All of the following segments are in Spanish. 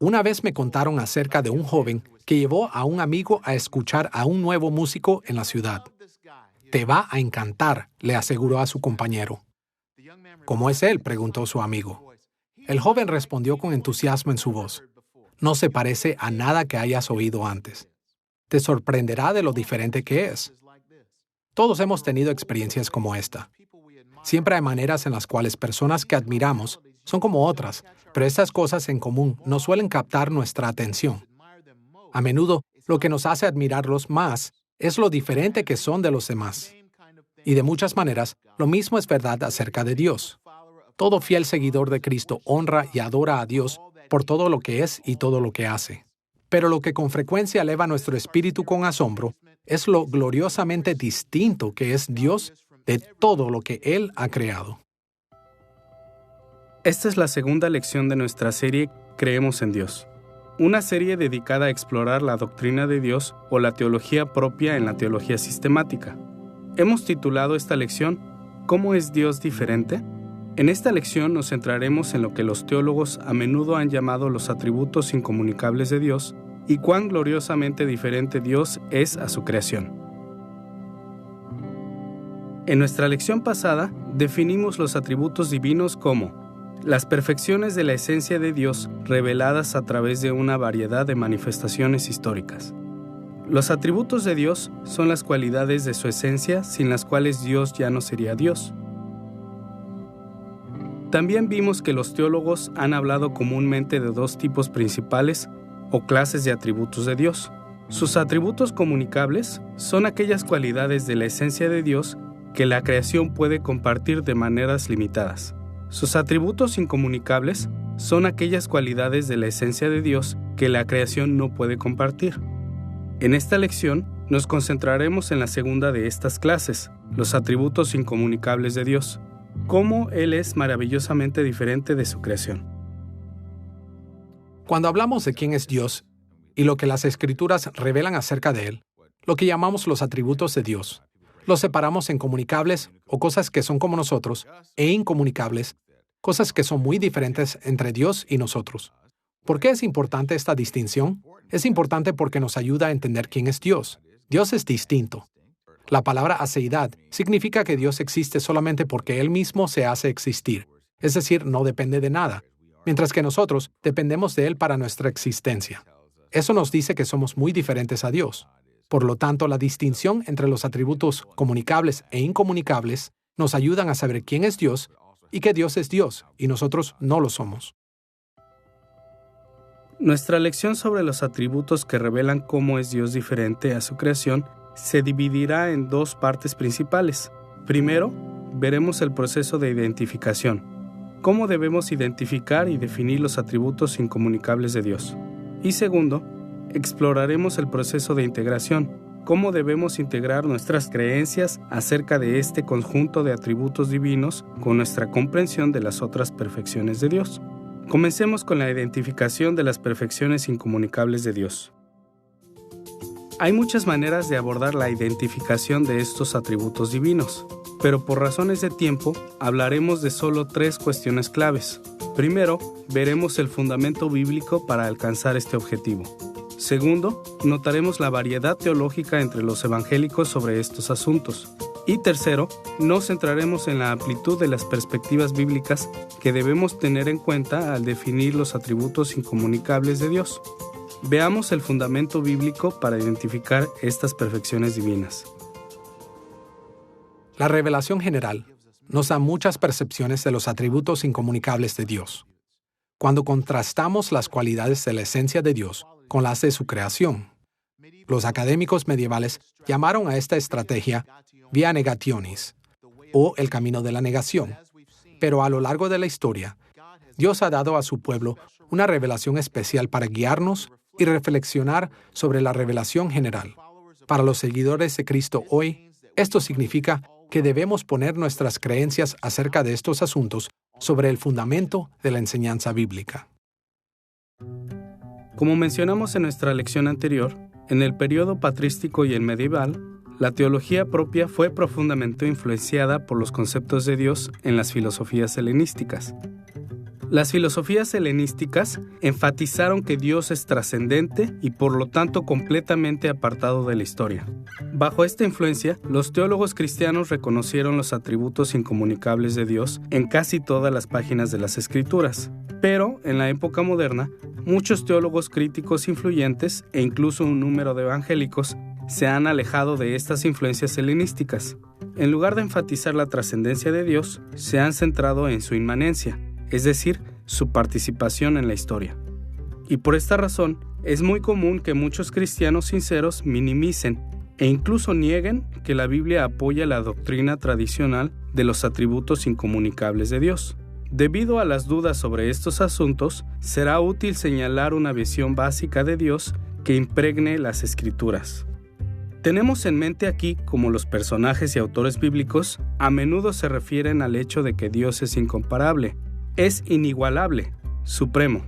Una vez me contaron acerca de un joven que llevó a un amigo a escuchar a un nuevo músico en la ciudad. Te va a encantar, le aseguró a su compañero. ¿Cómo es él?, preguntó su amigo. El joven respondió con entusiasmo en su voz. No se parece a nada que hayas oído antes. Te sorprenderá de lo diferente que es. Todos hemos tenido experiencias como esta. Siempre hay maneras en las cuales personas que admiramos son como otras, pero estas cosas en común no suelen captar nuestra atención. A menudo, lo que nos hace admirarlos más es lo diferente que son de los demás. Y de muchas maneras, lo mismo es verdad acerca de Dios. Todo fiel seguidor de Cristo honra y adora a Dios por todo lo que es y todo lo que hace. Pero lo que con frecuencia eleva nuestro espíritu con asombro es lo gloriosamente distinto que es Dios de todo lo que Él ha creado. Esta es la segunda lección de nuestra serie Creemos en Dios, una serie dedicada a explorar la doctrina de Dios o la teología propia en la teología sistemática. Hemos titulado esta lección ¿Cómo es Dios diferente? En esta lección nos centraremos en lo que los teólogos a menudo han llamado los atributos incomunicables de Dios y cuán gloriosamente diferente Dios es a su creación. En nuestra lección pasada definimos los atributos divinos como las perfecciones de la esencia de Dios reveladas a través de una variedad de manifestaciones históricas. Los atributos de Dios son las cualidades de su esencia sin las cuales Dios ya no sería Dios. También vimos que los teólogos han hablado comúnmente de dos tipos principales o clases de atributos de Dios. Sus atributos comunicables son aquellas cualidades de la esencia de Dios que la creación puede compartir de maneras limitadas. Sus atributos incomunicables son aquellas cualidades de la esencia de Dios que la creación no puede compartir. En esta lección nos concentraremos en la segunda de estas clases, los atributos incomunicables de Dios, cómo Él es maravillosamente diferente de su creación. Cuando hablamos de quién es Dios y lo que las Escrituras revelan acerca de Él, lo que llamamos los atributos de Dios, los separamos en comunicables o cosas que son como nosotros e incomunicables, cosas que son muy diferentes entre Dios y nosotros. ¿Por qué es importante esta distinción? Es importante porque nos ayuda a entender quién es Dios. Dios es distinto. La palabra aceidad significa que Dios existe solamente porque Él mismo se hace existir, es decir, no depende de nada, mientras que nosotros dependemos de Él para nuestra existencia. Eso nos dice que somos muy diferentes a Dios. Por lo tanto, la distinción entre los atributos comunicables e incomunicables nos ayudan a saber quién es Dios y que Dios es Dios y nosotros no lo somos. Nuestra lección sobre los atributos que revelan cómo es Dios diferente a su creación se dividirá en dos partes principales. Primero, veremos el proceso de identificación, cómo debemos identificar y definir los atributos incomunicables de Dios. Y segundo, exploraremos el proceso de integración, cómo debemos integrar nuestras creencias acerca de este conjunto de atributos divinos con nuestra comprensión de las otras perfecciones de Dios. Comencemos con la identificación de las perfecciones incomunicables de Dios. Hay muchas maneras de abordar la identificación de estos atributos divinos, pero por razones de tiempo hablaremos de solo 3 cuestiones claves. Primero, veremos el fundamento bíblico para alcanzar este objetivo. Segundo, notaremos la variedad teológica entre los evangélicos sobre estos asuntos. Y tercero, nos centraremos en la amplitud de las perspectivas bíblicas que debemos tener en cuenta al definir los atributos incomunicables de Dios. Veamos el fundamento bíblico para identificar estas perfecciones divinas. La revelación general nos da muchas percepciones de los atributos incomunicables de Dios. Cuando contrastamos las cualidades de la esencia de Dios con las de su creación, los académicos medievales llamaron a esta estrategia via negationis, o el camino de la negación. Pero a lo largo de la historia, Dios ha dado a su pueblo una revelación especial para guiarnos y reflexionar sobre la revelación general. Para los seguidores de Cristo hoy, esto significa que debemos poner nuestras creencias acerca de estos asuntos sobre el fundamento de la enseñanza bíblica. Como mencionamos en nuestra lección anterior, en el periodo patrístico y el medieval, la teología propia fue profundamente influenciada por los conceptos de Dios en las filosofías helenísticas. Las filosofías helenísticas enfatizaron que Dios es trascendente y por lo tanto completamente apartado de la historia. Bajo esta influencia, los teólogos cristianos reconocieron los atributos incomunicables de Dios en casi todas las páginas de las Escrituras. Pero, en la época moderna, muchos teólogos críticos influyentes e incluso un número de evangélicos se han alejado de estas influencias helenísticas. En lugar de enfatizar la trascendencia de Dios, se han centrado en su inmanencia, es decir, su participación en la historia. Y por esta razón, es muy común que muchos cristianos sinceros minimicen e incluso nieguen que la Biblia apoya la doctrina tradicional de los atributos incomunicables de Dios. Debido a las dudas sobre estos asuntos, será útil señalar una visión básica de Dios que impregne las Escrituras. Tenemos en mente aquí cómo los personajes y autores bíblicos a menudo se refieren al hecho de que Dios es incomparable, es inigualable, supremo.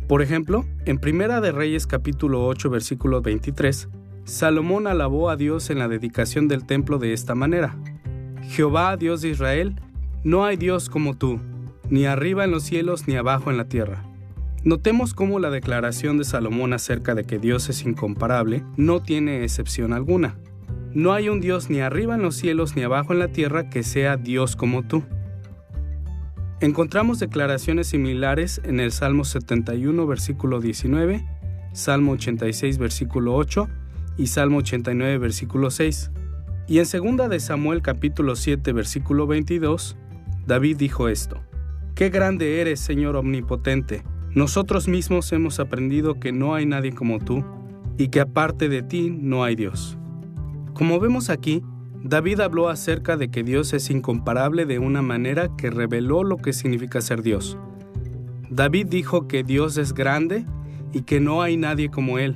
Por ejemplo, en Primera de Reyes capítulo 8 versículo 23, Salomón alabó a Dios en la dedicación del templo de esta manera: Jehová, Dios de Israel, no hay Dios como tú, ni arriba en los cielos ni abajo en la tierra. Notemos cómo la declaración de Salomón acerca de que Dios es incomparable no tiene excepción alguna. No hay un Dios ni arriba en los cielos ni abajo en la tierra que sea Dios como tú. Encontramos declaraciones similares en el Salmo 71, versículo 19, Salmo 86, versículo 8 y Salmo 89, versículo 6. Y en 2 de Samuel, capítulo 7, versículo 22, David dijo esto: «Qué grande eres, Señor omnipotente. Nosotros mismos hemos aprendido que no hay nadie como tú y que aparte de ti no hay Dios». Como vemos aquí, David habló acerca de que Dios es incomparable de una manera que reveló lo que significa ser Dios. David dijo que Dios es grande y que no hay nadie como Él.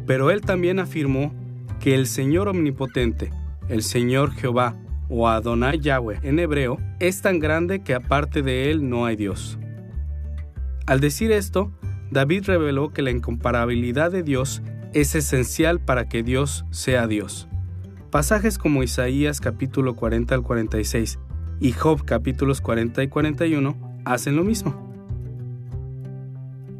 Pero él también afirmó que el Señor omnipotente, el Señor Jehová o Adonai Yahweh en hebreo, es tan grande que aparte de Él no hay Dios. Al decir esto, David reveló que la incomparabilidad de Dios es esencial para que Dios sea Dios. Pasajes como Isaías capítulo 40 al 46 y Job capítulos 40 y 41 hacen lo mismo.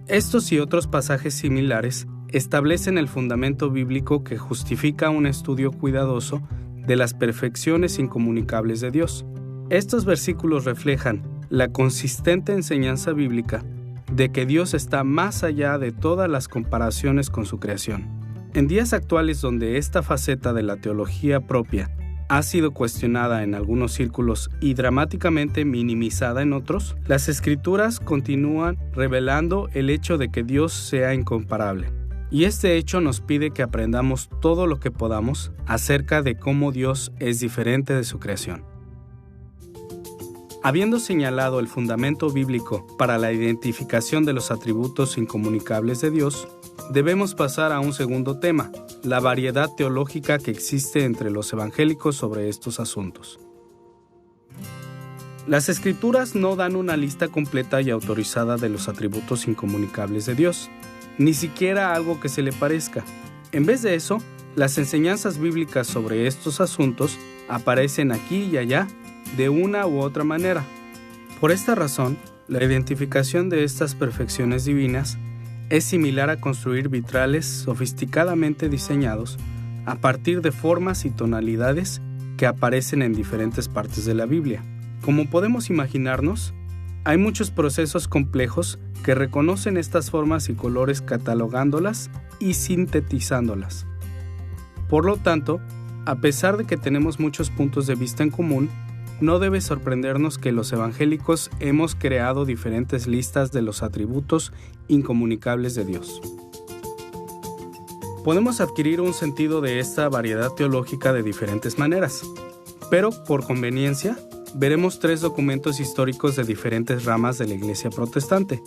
Estos y otros pasajes similares establecen el fundamento bíblico que justifica un estudio cuidadoso de las perfecciones incomunicables de Dios. Estos versículos reflejan la consistente enseñanza bíblica de que Dios está más allá de todas las comparaciones con su creación. En días actuales donde esta faceta de la teología propia ha sido cuestionada en algunos círculos y dramáticamente minimizada en otros, las Escrituras continúan revelando el hecho de que Dios sea incomparable. Y este hecho nos pide que aprendamos todo lo que podamos acerca de cómo Dios es diferente de su creación. Habiendo señalado el fundamento bíblico para la identificación de los atributos incomunicables de Dios, debemos pasar a un segundo tema, la variedad teológica que existe entre los evangélicos sobre estos asuntos. Las Escrituras no dan una lista completa y autorizada de los atributos incomunicables de Dios, ni siquiera algo que se le parezca. En vez de eso, las enseñanzas bíblicas sobre estos asuntos aparecen aquí y allá de una u otra manera. Por esta razón, la identificación de estas perfecciones divinas es similar a construir vitrales sofisticadamente diseñados a partir de formas y tonalidades que aparecen en diferentes partes de la Biblia. Como podemos imaginarnos, hay muchos procesos complejos que reconocen estas formas y colores catalogándolas y sintetizándolas. Por lo tanto, a pesar de que tenemos muchos puntos de vista en común, no debe sorprendernos que los evangélicos hemos creado diferentes listas de los atributos incomunicables de Dios. Podemos adquirir un sentido de esta variedad teológica de diferentes maneras, pero por conveniencia, veremos 3 documentos históricos de diferentes ramas de la Iglesia protestante.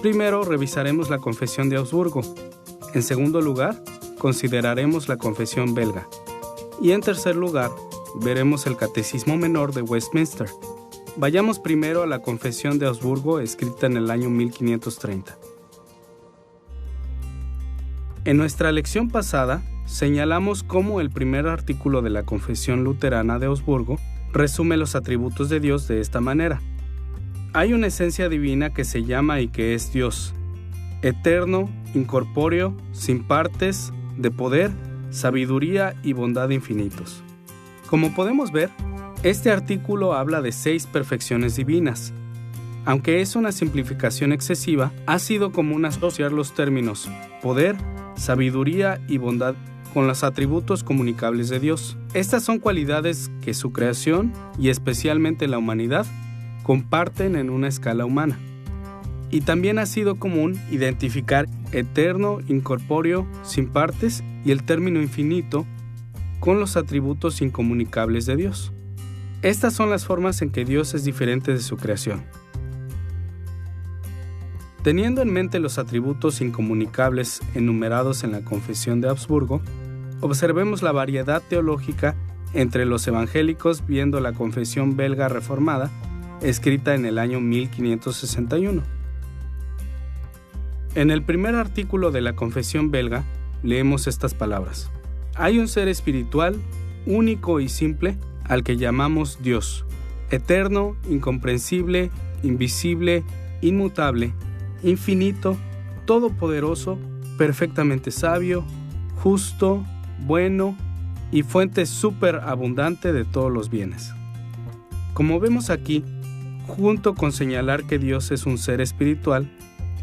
Primero, revisaremos la Confesión de Augsburgo. En segundo lugar, consideraremos la Confesión belga. Y en tercer lugar, veremos el Catecismo Menor de Westminster. Vayamos primero a la Confesión de Augsburgo, escrita en el año 1530. En nuestra lección pasada, señalamos cómo el primer artículo de la Confesión Luterana de Augsburgo resume los atributos de Dios de esta manera. Hay una esencia divina que se llama y que es Dios, eterno, incorpóreo, sin partes, de poder, sabiduría y bondad infinitos. Como podemos ver, este artículo habla de 6 perfecciones divinas. Aunque es una simplificación excesiva, ha sido común asociar los términos poder, sabiduría y bondad con los atributos comunicables de Dios. Estas son cualidades que su creación, y especialmente la humanidad, comparten en una escala humana. Y también ha sido común identificar eterno, incorpóreo, sin partes y el término infinito con los atributos incomunicables de Dios. Estas son las formas en que Dios es diferente de su creación. Teniendo en mente los atributos incomunicables enumerados en la Confesión de Habsburgo, observemos la variedad teológica entre los evangélicos viendo la Confesión belga reformada, escrita en el año 1561. En el primer artículo de la Confesión belga leemos estas palabras: hay un ser espiritual, único y simple, al que llamamos Dios, eterno, incomprensible, invisible, inmutable, infinito, todopoderoso, perfectamente sabio, justo, bueno y fuente superabundante de todos los bienes. Como vemos aquí, junto con señalar que Dios es un ser espiritual,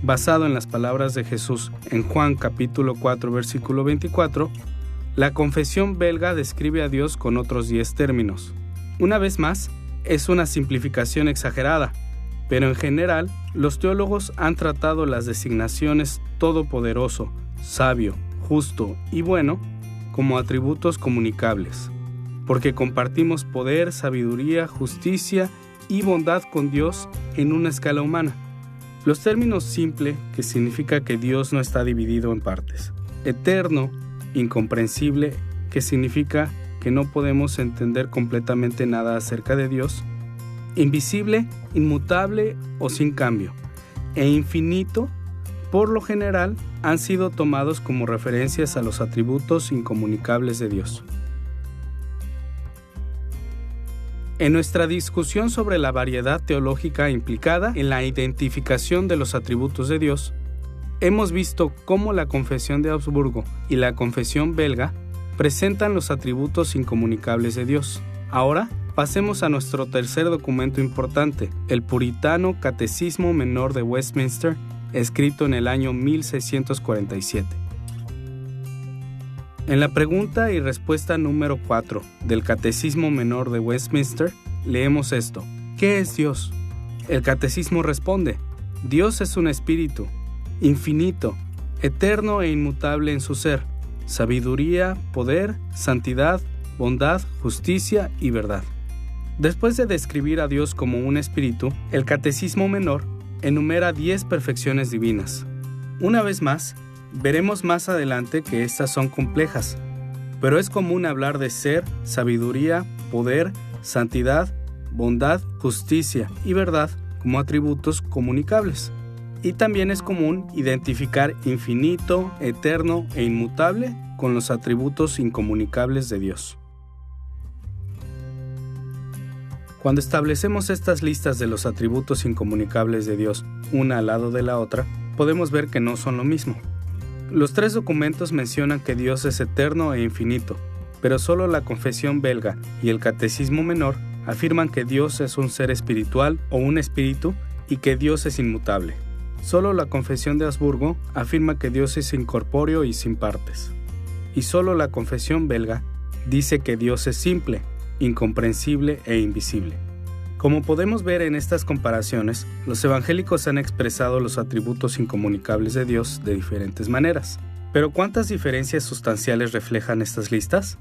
basado en las palabras de Jesús en Juan capítulo 4 versículo 24, la Confesión belga describe a Dios con otros 10 términos. Una vez más, es una simplificación exagerada, pero en general, los teólogos han tratado las designaciones todopoderoso, sabio, justo y bueno como atributos comunicables, porque compartimos poder, sabiduría, justicia y bondad con Dios en una escala humana. Los términos simple, que significa que Dios no está dividido en partes, eterno, incomprensible, que significa que no podemos entender completamente nada acerca de Dios, invisible, inmutable o sin cambio, e infinito, por lo general, han sido tomados como referencias a los atributos incomunicables de Dios. En nuestra discusión sobre la variedad teológica implicada en la identificación de los atributos de Dios, hemos visto cómo la Confesión de Habsburgo y la Confesión belga presentan los atributos incomunicables de Dios. Ahora, pasemos a nuestro tercer documento importante, el puritano Catecismo Menor de Westminster, escrito en el año 1647. En la pregunta y respuesta número 4 del Catecismo Menor de Westminster, leemos esto: ¿qué es Dios? El Catecismo responde: Dios es un espíritu, infinito, eterno e inmutable en su ser, sabiduría, poder, santidad, bondad, justicia y verdad. Después de describir a Dios como un espíritu, el Catecismo Menor enumera 10 perfecciones divinas. Una vez más, veremos más adelante que estas son complejas, pero es común hablar de ser, sabiduría, poder, santidad, bondad, justicia y verdad como atributos comunicables. Y también es común identificar infinito, eterno e inmutable con los atributos incomunicables de Dios. Cuando establecemos estas listas de los atributos incomunicables de Dios, una al lado de la otra, podemos ver que no son lo mismo. Los 3 documentos mencionan que Dios es eterno e infinito, pero solo la Confesión belga y el Catecismo Menor afirman que Dios es un ser espiritual o un espíritu y que Dios es inmutable. Solo la Confesión de Habsburgo afirma que Dios es incorpóreo y sin partes. Y solo la Confesión belga dice que Dios es simple, incomprensible e invisible. Como podemos ver en estas comparaciones, los evangélicos han expresado los atributos incomunicables de Dios de diferentes maneras. Pero ¿cuántas diferencias sustanciales reflejan estas listas?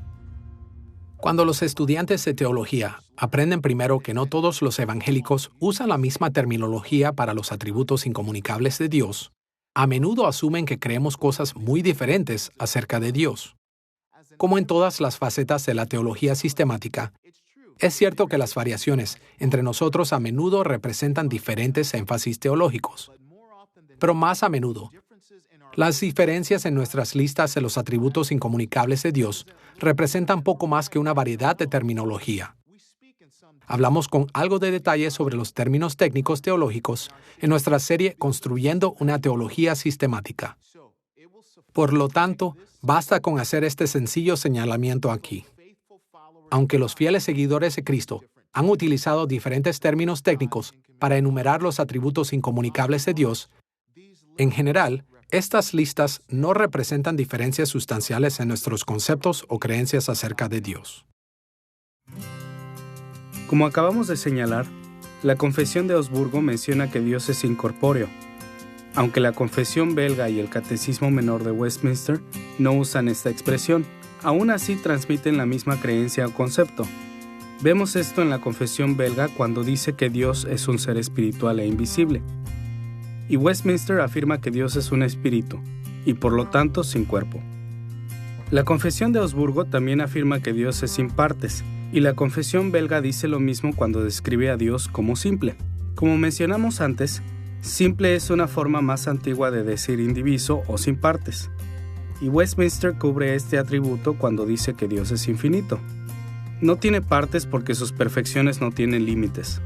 Cuando los estudiantes de teología aprenden primero que no todos los evangélicos usan la misma terminología para los atributos incomunicables de Dios, a menudo asumen que creemos cosas muy diferentes acerca de Dios. Como en todas las facetas de la teología sistemática, es cierto que las variaciones entre nosotros a menudo representan diferentes énfasis teológicos. Pero más a menudo, las diferencias en nuestras listas de los atributos incomunicables de Dios representan poco más que una variedad de terminología. Hablamos con algo de detalle sobre los términos técnicos teológicos en nuestra serie Construyendo una teología sistemática. Por lo tanto, basta con hacer este sencillo señalamiento aquí. Aunque los fieles seguidores de Cristo han utilizado diferentes términos técnicos para enumerar los atributos incomunicables de Dios, en general, estas listas no representan diferencias sustanciales en nuestros conceptos o creencias acerca de Dios. Como acabamos de señalar, la Confesión de Augsburgo menciona que Dios es incorpóreo, aunque la Confesión belga y el Catecismo Menor de Westminster no usan esta expresión, aún así transmiten la misma creencia o concepto. Vemos esto en la Confesión belga cuando dice que Dios es un ser espiritual e invisible, y Westminster afirma que Dios es un espíritu, y por lo tanto sin cuerpo. La Confesión de Augsburgo también afirma que Dios es sin partes, y la Confesión belga dice lo mismo cuando describe a Dios como simple. Como mencionamos antes, simple es una forma más antigua de decir indiviso o sin partes, y Westminster cubre este atributo cuando dice que Dios es infinito. No tiene partes porque sus perfecciones no tienen límites.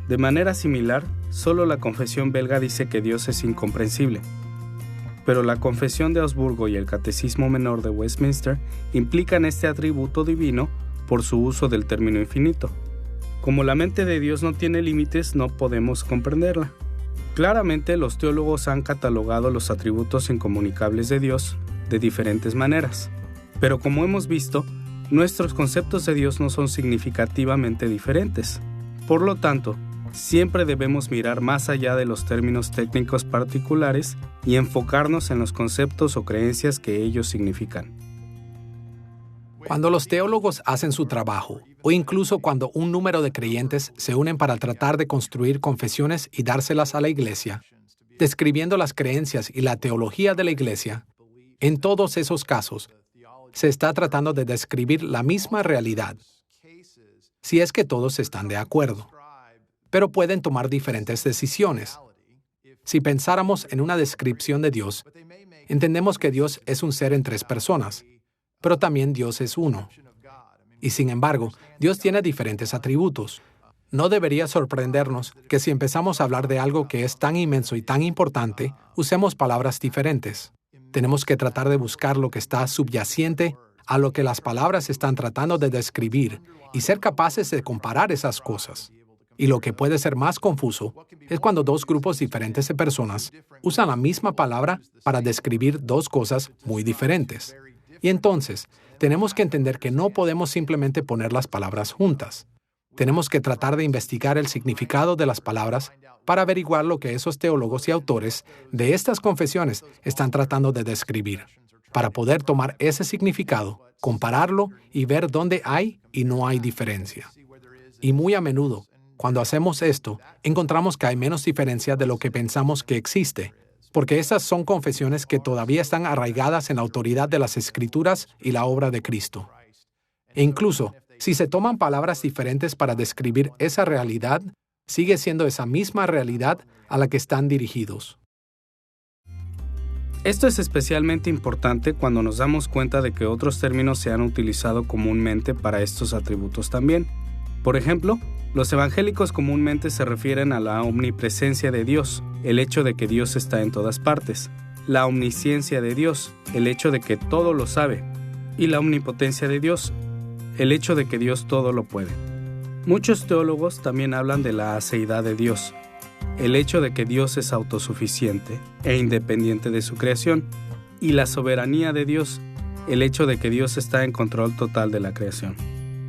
De manera similar, solo la Confesión belga dice que Dios es incomprensible. Pero la Confesión de Augsburgo y el Catecismo Menor de Westminster implican este atributo divino por su uso del término infinito. Como la mente de Dios no tiene límites, no podemos comprenderla. Claramente, los teólogos han catalogado los atributos incomunicables de Dios de diferentes maneras. Pero como hemos visto, nuestros conceptos de Dios no son significativamente diferentes. Por lo tanto, siempre debemos mirar más allá de los términos técnicos particulares y enfocarnos en los conceptos o creencias que ellos significan. Cuando los teólogos hacen su trabajo, o incluso cuando un número de creyentes se unen para tratar de construir confesiones y dárselas a la Iglesia, describiendo las creencias y la teología de la Iglesia, en todos esos casos, se está tratando de describir la misma realidad, si es que todos están de acuerdo. Pero pueden tomar diferentes decisiones. Si pensáramos en una descripción de Dios, entendemos que Dios es un ser en tres personas, pero también Dios es uno. Y sin embargo, Dios tiene diferentes atributos. No debería sorprendernos que si empezamos a hablar de algo que es tan inmenso y tan importante, usemos palabras diferentes. Tenemos que tratar de buscar lo que está subyacente a lo que las palabras están tratando de describir y ser capaces de comparar esas cosas. Y lo que puede ser más confuso es cuando dos grupos diferentes de personas usan la misma palabra para describir dos cosas muy diferentes. Y entonces, tenemos que entender que no podemos simplemente poner las palabras juntas. Tenemos que tratar de investigar el significado de las palabras para averiguar lo que esos teólogos y autores de estas confesiones están tratando de describir, para poder tomar ese significado, compararlo y ver dónde hay y no hay diferencia. Y muy a menudo, cuando hacemos esto, encontramos que hay menos diferencia de lo que pensamos que existe, porque esas son confesiones que todavía están arraigadas en la autoridad de las Escrituras y la obra de Cristo. E incluso, si se toman palabras diferentes para describir esa realidad, sigue siendo esa misma realidad a la que están dirigidos. Esto es especialmente importante cuando nos damos cuenta de que otros términos se han utilizado comúnmente para estos atributos también. Por ejemplo, los evangélicos comúnmente se refieren a la omnipresencia de Dios, el hecho de que Dios está en todas partes, la omnisciencia de Dios, el hecho de que todo lo sabe, y la omnipotencia de Dios, el hecho de que Dios todo lo puede. Muchos teólogos también hablan de la aceidad de Dios, el hecho de que Dios es autosuficiente e independiente de su creación, y la soberanía de Dios, el hecho de que Dios está en control total de la creación.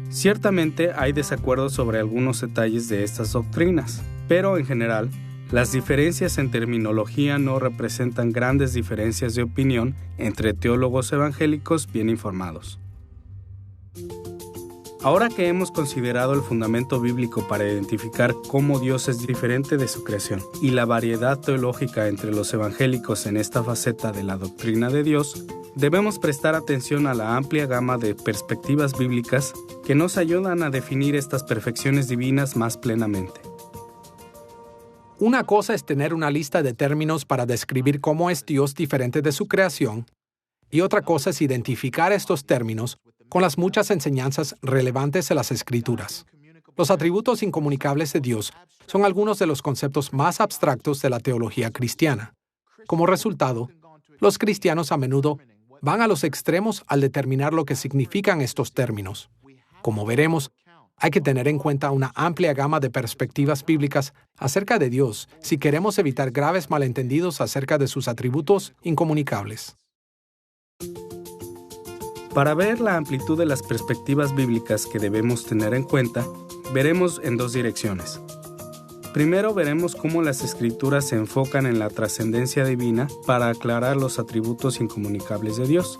Ciertamente hay desacuerdos sobre algunos detalles de estas doctrinas, pero en general, las diferencias en terminología no representan grandes diferencias de opinión entre teólogos evangélicos bien informados. Ahora que hemos considerado el fundamento bíblico para identificar cómo Dios es diferente de su creación y la variedad teológica entre los evangélicos en esta faceta de la doctrina de Dios, debemos prestar atención a la amplia gama de perspectivas bíblicas que nos ayudan a definir estas perfecciones divinas más plenamente. Una cosa es tener una lista de términos para describir cómo es Dios diferente de su creación, y otra cosa es identificar estos términos con las muchas enseñanzas relevantes de las Escrituras. Los atributos incomunicables de Dios son algunos de los conceptos más abstractos de la teología cristiana. Como resultado, los cristianos a menudo van a los extremos al determinar lo que significan estos términos. Como veremos, hay que tener en cuenta una amplia gama de perspectivas bíblicas acerca de Dios si queremos evitar graves malentendidos acerca de sus atributos incomunicables. Para ver la amplitud de las perspectivas bíblicas que debemos tener en cuenta, veremos en dos direcciones. Primero veremos cómo las Escrituras se enfocan en la trascendencia divina para aclarar los atributos incomunicables de Dios.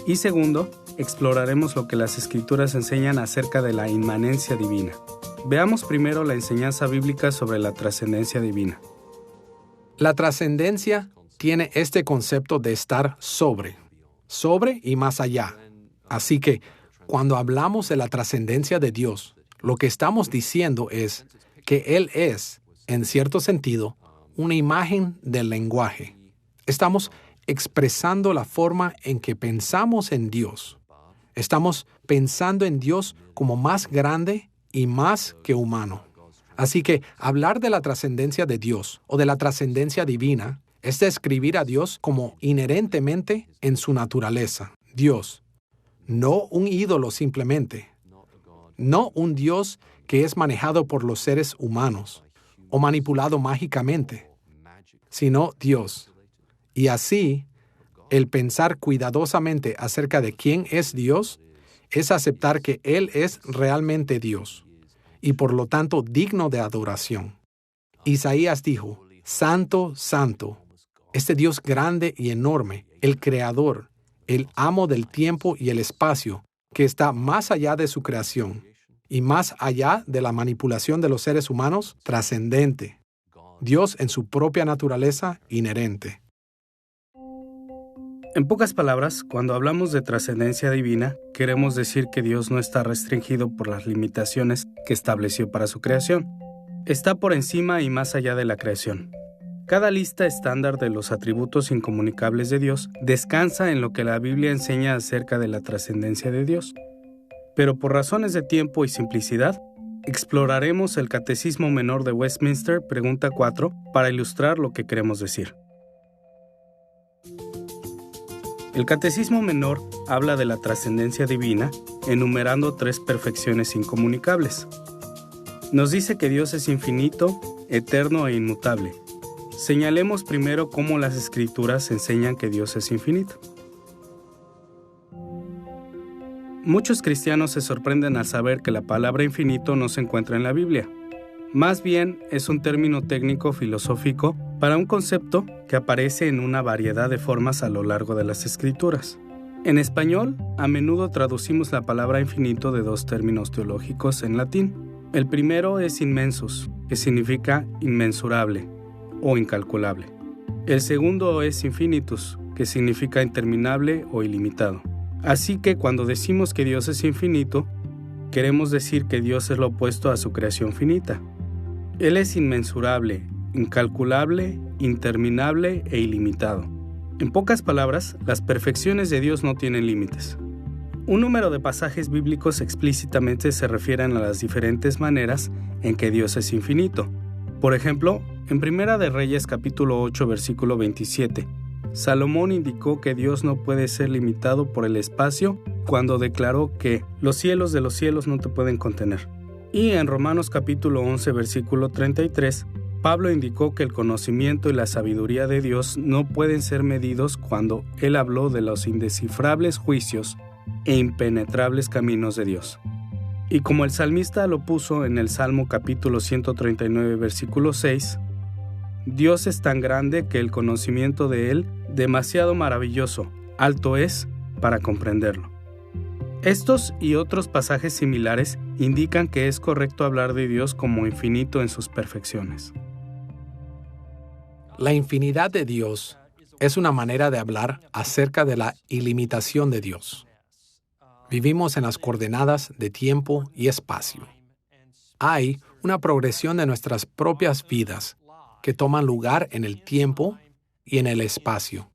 Y segundo, exploraremos lo que las Escrituras enseñan acerca de la inmanencia divina. Veamos primero la enseñanza bíblica sobre la trascendencia divina. La trascendencia tiene este concepto de estar sobre y más allá. Así que, cuando hablamos de la trascendencia de Dios, lo que estamos diciendo es que Él es, en cierto sentido, una imagen del lenguaje. Estamos expresando la forma en que pensamos en Dios. Estamos pensando en Dios como más grande y más que humano. Así que hablar de la trascendencia de Dios o de la trascendencia divina es describir a Dios como inherentemente en su naturaleza, Dios. No un ídolo simplemente. No un Dios que es manejado por los seres humanos o manipulado mágicamente, sino Dios. Y así, el pensar cuidadosamente acerca de quién es Dios es aceptar que Él es realmente Dios y por lo tanto digno de adoración. Isaías dijo, Santo, Santo, este Dios grande y enorme, el Creador, el amo del tiempo y el espacio, que está más allá de su creación y más allá de la manipulación de los seres humanos, trascendente. Dios en su propia naturaleza inherente. En pocas palabras, cuando hablamos de trascendencia divina, queremos decir que Dios no está restringido por las limitaciones que estableció para su creación. Está por encima y más allá de la creación. Cada lista estándar de los atributos incomunicables de Dios descansa en lo que la Biblia enseña acerca de la trascendencia de Dios. Pero por razones de tiempo y simplicidad, exploraremos el Catecismo Menor de Westminster, pregunta 4, para ilustrar lo que queremos decir. El Catecismo Menor habla de la trascendencia divina, enumerando 3 perfecciones incomunicables. Nos dice que Dios es infinito, eterno e inmutable. Señalemos primero cómo las Escrituras enseñan que Dios es infinito. Muchos cristianos se sorprenden al saber que la palabra infinito no se encuentra en la Biblia. Más bien, es un término técnico filosófico para un concepto que aparece en una variedad de formas a lo largo de las Escrituras. En español, a menudo traducimos la palabra infinito de 2 términos teológicos en latín. El primero es inmensus, que significa inmensurable o incalculable. El segundo es infinitus, que significa interminable o ilimitado. Así que cuando decimos que Dios es infinito, queremos decir que Dios es lo opuesto a su creación finita. Él es inmensurable, incalculable, interminable e ilimitado. En pocas palabras, las perfecciones de Dios no tienen límites. Un número de pasajes bíblicos explícitamente se refieren a las diferentes maneras en que Dios es infinito. Por ejemplo, en Primera de Reyes capítulo 8 versículo 27, Salomón indicó que Dios no puede ser limitado por el espacio cuando declaró que los cielos de los cielos no te pueden contener. Y en Romanos capítulo 11 versículo 33, Pablo indicó que el conocimiento y la sabiduría de Dios no pueden ser medidos cuando él habló de los indescifrables juicios e impenetrables caminos de Dios. Y como el salmista lo puso en el Salmo capítulo 139 versículo 6, Dios es tan grande que el conocimiento de Él demasiado maravilloso, alto es para comprenderlo. Estos y otros pasajes similares indican que es correcto hablar de Dios como infinito en sus perfecciones. La infinidad de Dios es una manera de hablar acerca de la ilimitación de Dios. Vivimos en las coordenadas de tiempo y espacio. Hay una progresión de nuestras propias vidas que toman lugar en el tiempo y en el espacio.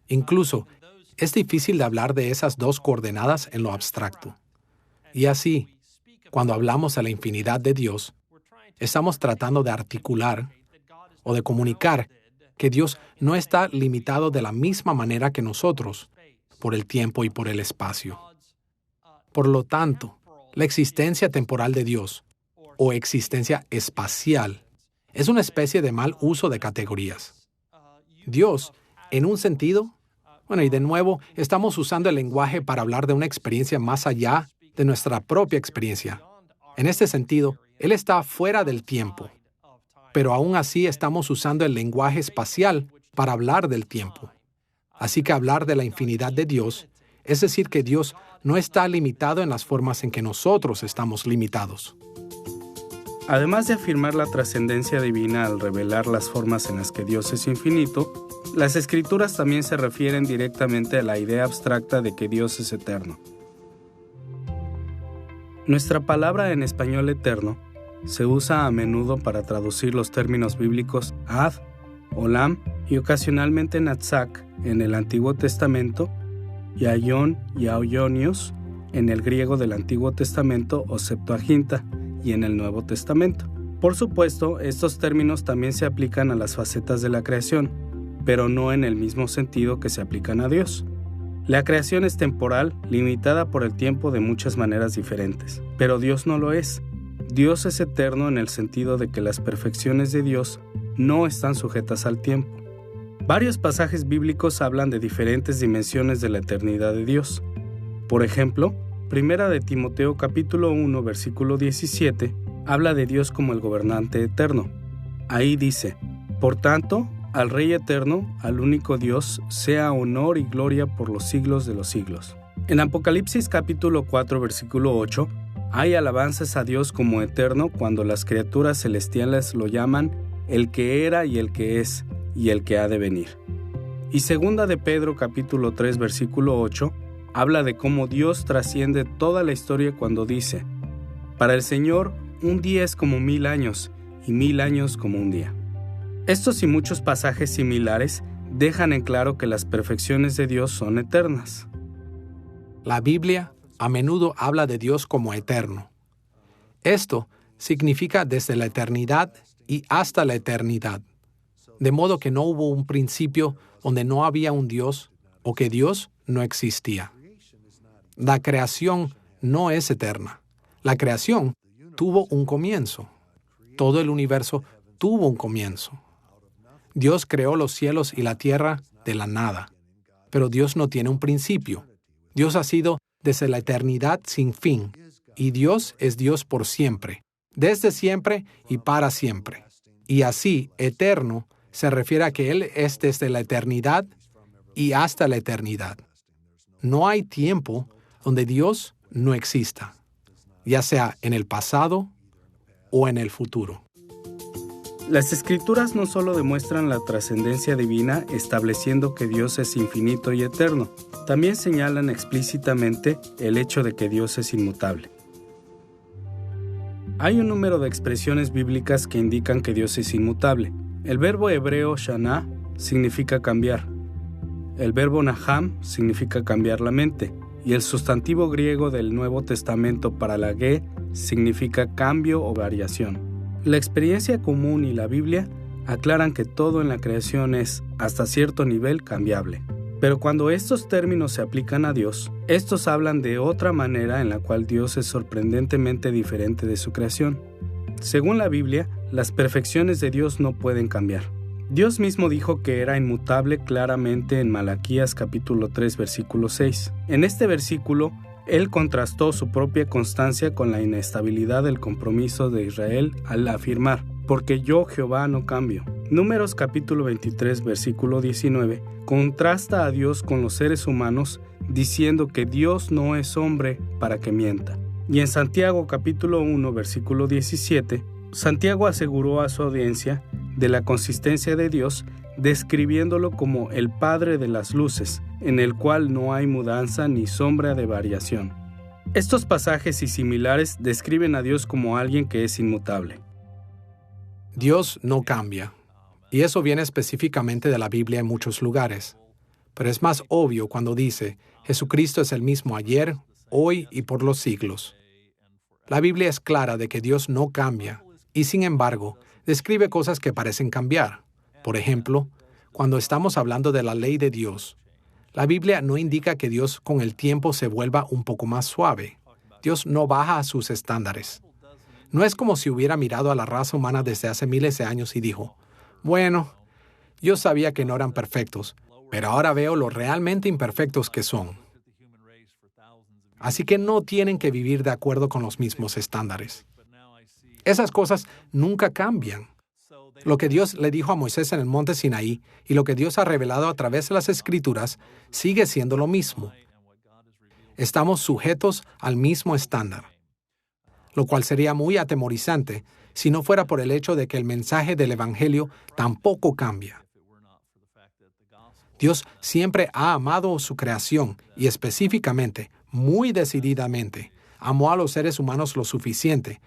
Incluso, es difícil de hablar de esas 2 coordenadas en lo abstracto. Y así, Cuando hablamos de la infinidad de Dios, estamos tratando de articular o de comunicar que Dios no está limitado de la misma manera que nosotros, por el tiempo y por el espacio. Por lo tanto, la existencia temporal de Dios, o existencia espacial, es una especie de mal uso de categorías. Dios, en un sentido, y de nuevo, estamos usando el lenguaje para hablar de una experiencia más allá de nuestra propia experiencia. En este sentido, Él está fuera del tiempo, pero aún así estamos usando el lenguaje espacial para hablar del tiempo. Así que hablar de la infinidad de Dios es decir que Dios no está limitado en las formas en que nosotros estamos limitados. Además de afirmar la trascendencia divina al revelar las formas en las que Dios es infinito, las Escrituras también se refieren directamente a la idea abstracta de que Dios es eterno. Nuestra palabra en español eterno se usa a menudo para traducir los términos bíblicos ad, olam y ocasionalmente natzak en el Antiguo Testamento y aion y aionios en el griego del Antiguo Testamento o Septuaginta y en el Nuevo Testamento. Por supuesto, estos términos también se aplican a las facetas de la creación, pero no en el mismo sentido que se aplican a Dios. La creación es temporal, limitada por el tiempo de muchas maneras diferentes, pero Dios no lo es. Dios es eterno en el sentido de que las perfecciones de Dios no están sujetas al tiempo. Varios pasajes bíblicos hablan de diferentes dimensiones de la eternidad de Dios. Por ejemplo, 1 de Timoteo capítulo 1, versículo 17, habla de Dios como el gobernante eterno. Ahí dice: por tanto, al Rey eterno, al único Dios, sea honor y gloria por los siglos de los siglos. En Apocalipsis capítulo 4, versículo 8, hay alabanzas a Dios como eterno cuando las criaturas celestiales lo llaman el que era y el que es y el que ha de venir. Y 2 de Pedro capítulo 3, versículo 8, habla de cómo Dios trasciende toda la historia cuando dice: para el Señor, un día es como 1000 años, y 1000 años como un día. Estos y muchos pasajes similares dejan en claro que las perfecciones de Dios son eternas. La Biblia a menudo habla de Dios como eterno. Esto significa desde la eternidad y hasta la eternidad, de modo que no hubo un principio donde no había un Dios o que Dios no existía. La creación no es eterna. La creación tuvo un comienzo. Todo el universo tuvo un comienzo. Dios creó los cielos y la tierra de la nada, pero Dios no tiene un principio. Dios ha sido desde la eternidad sin fin, y Dios es Dios por siempre, desde siempre y para siempre. Y así, eterno se refiere a que Él es desde la eternidad y hasta la eternidad. No hay tiempo donde Dios no exista, ya sea en el pasado o en el futuro. Las Escrituras no solo demuestran la trascendencia divina estableciendo que Dios es infinito y eterno, también señalan explícitamente el hecho de que Dios es inmutable. Hay un número de expresiones bíblicas que indican que Dios es inmutable. El verbo hebreo shana significa cambiar. El verbo naham significa cambiar la mente. Y el sustantivo griego del Nuevo Testamento para la ge significa cambio o variación. La experiencia común y la Biblia aclaran que todo en la creación es, hasta cierto nivel, cambiable. Pero cuando estos términos se aplican a Dios, estos hablan de otra manera en la cual Dios es sorprendentemente diferente de su creación. Según la Biblia, las perfecciones de Dios no pueden cambiar. Dios mismo dijo que era inmutable claramente en Malaquías capítulo 3, versículo 6. En este versículo, Él contrastó su propia constancia con la inestabilidad del compromiso de Israel al afirmar: porque yo, Jehová, no cambio. Números capítulo 23, versículo 19, contrasta a Dios con los seres humanos diciendo que Dios no es hombre para que mienta. Y en Santiago capítulo 1, versículo 17, Santiago aseguró a su audiencia de la consistencia de Dios, describiéndolo como el Padre de las luces, en el cual no hay mudanza ni sombra de variación. Estos pasajes y similares describen a Dios como alguien que es inmutable. Dios no cambia, y eso viene específicamente de la Biblia en muchos lugares. Pero es más obvio cuando dice: Jesucristo es el mismo ayer, hoy y por los siglos. La Biblia es clara de que Dios no cambia y, sin embargo, describe cosas que parecen cambiar. Por ejemplo, cuando estamos hablando de la ley de Dios, la Biblia no indica que Dios con el tiempo se vuelva un poco más suave. Dios no baja a sus estándares. No es como si hubiera mirado a la raza humana desde hace miles de años y dijo, bueno, yo sabía que no eran perfectos, pero ahora veo lo realmente imperfectos que son. Así que no tienen que vivir de acuerdo con los mismos estándares. Esas cosas nunca cambian. Lo que Dios le dijo a Moisés en el monte Sinaí y lo que Dios ha revelado a través de las Escrituras sigue siendo lo mismo. Estamos sujetos al mismo estándar, lo cual sería muy atemorizante si no fuera por el hecho de que el mensaje del Evangelio tampoco cambia. Dios siempre ha amado su creación y específicamente, muy decididamente, amó a los seres humanos lo suficiente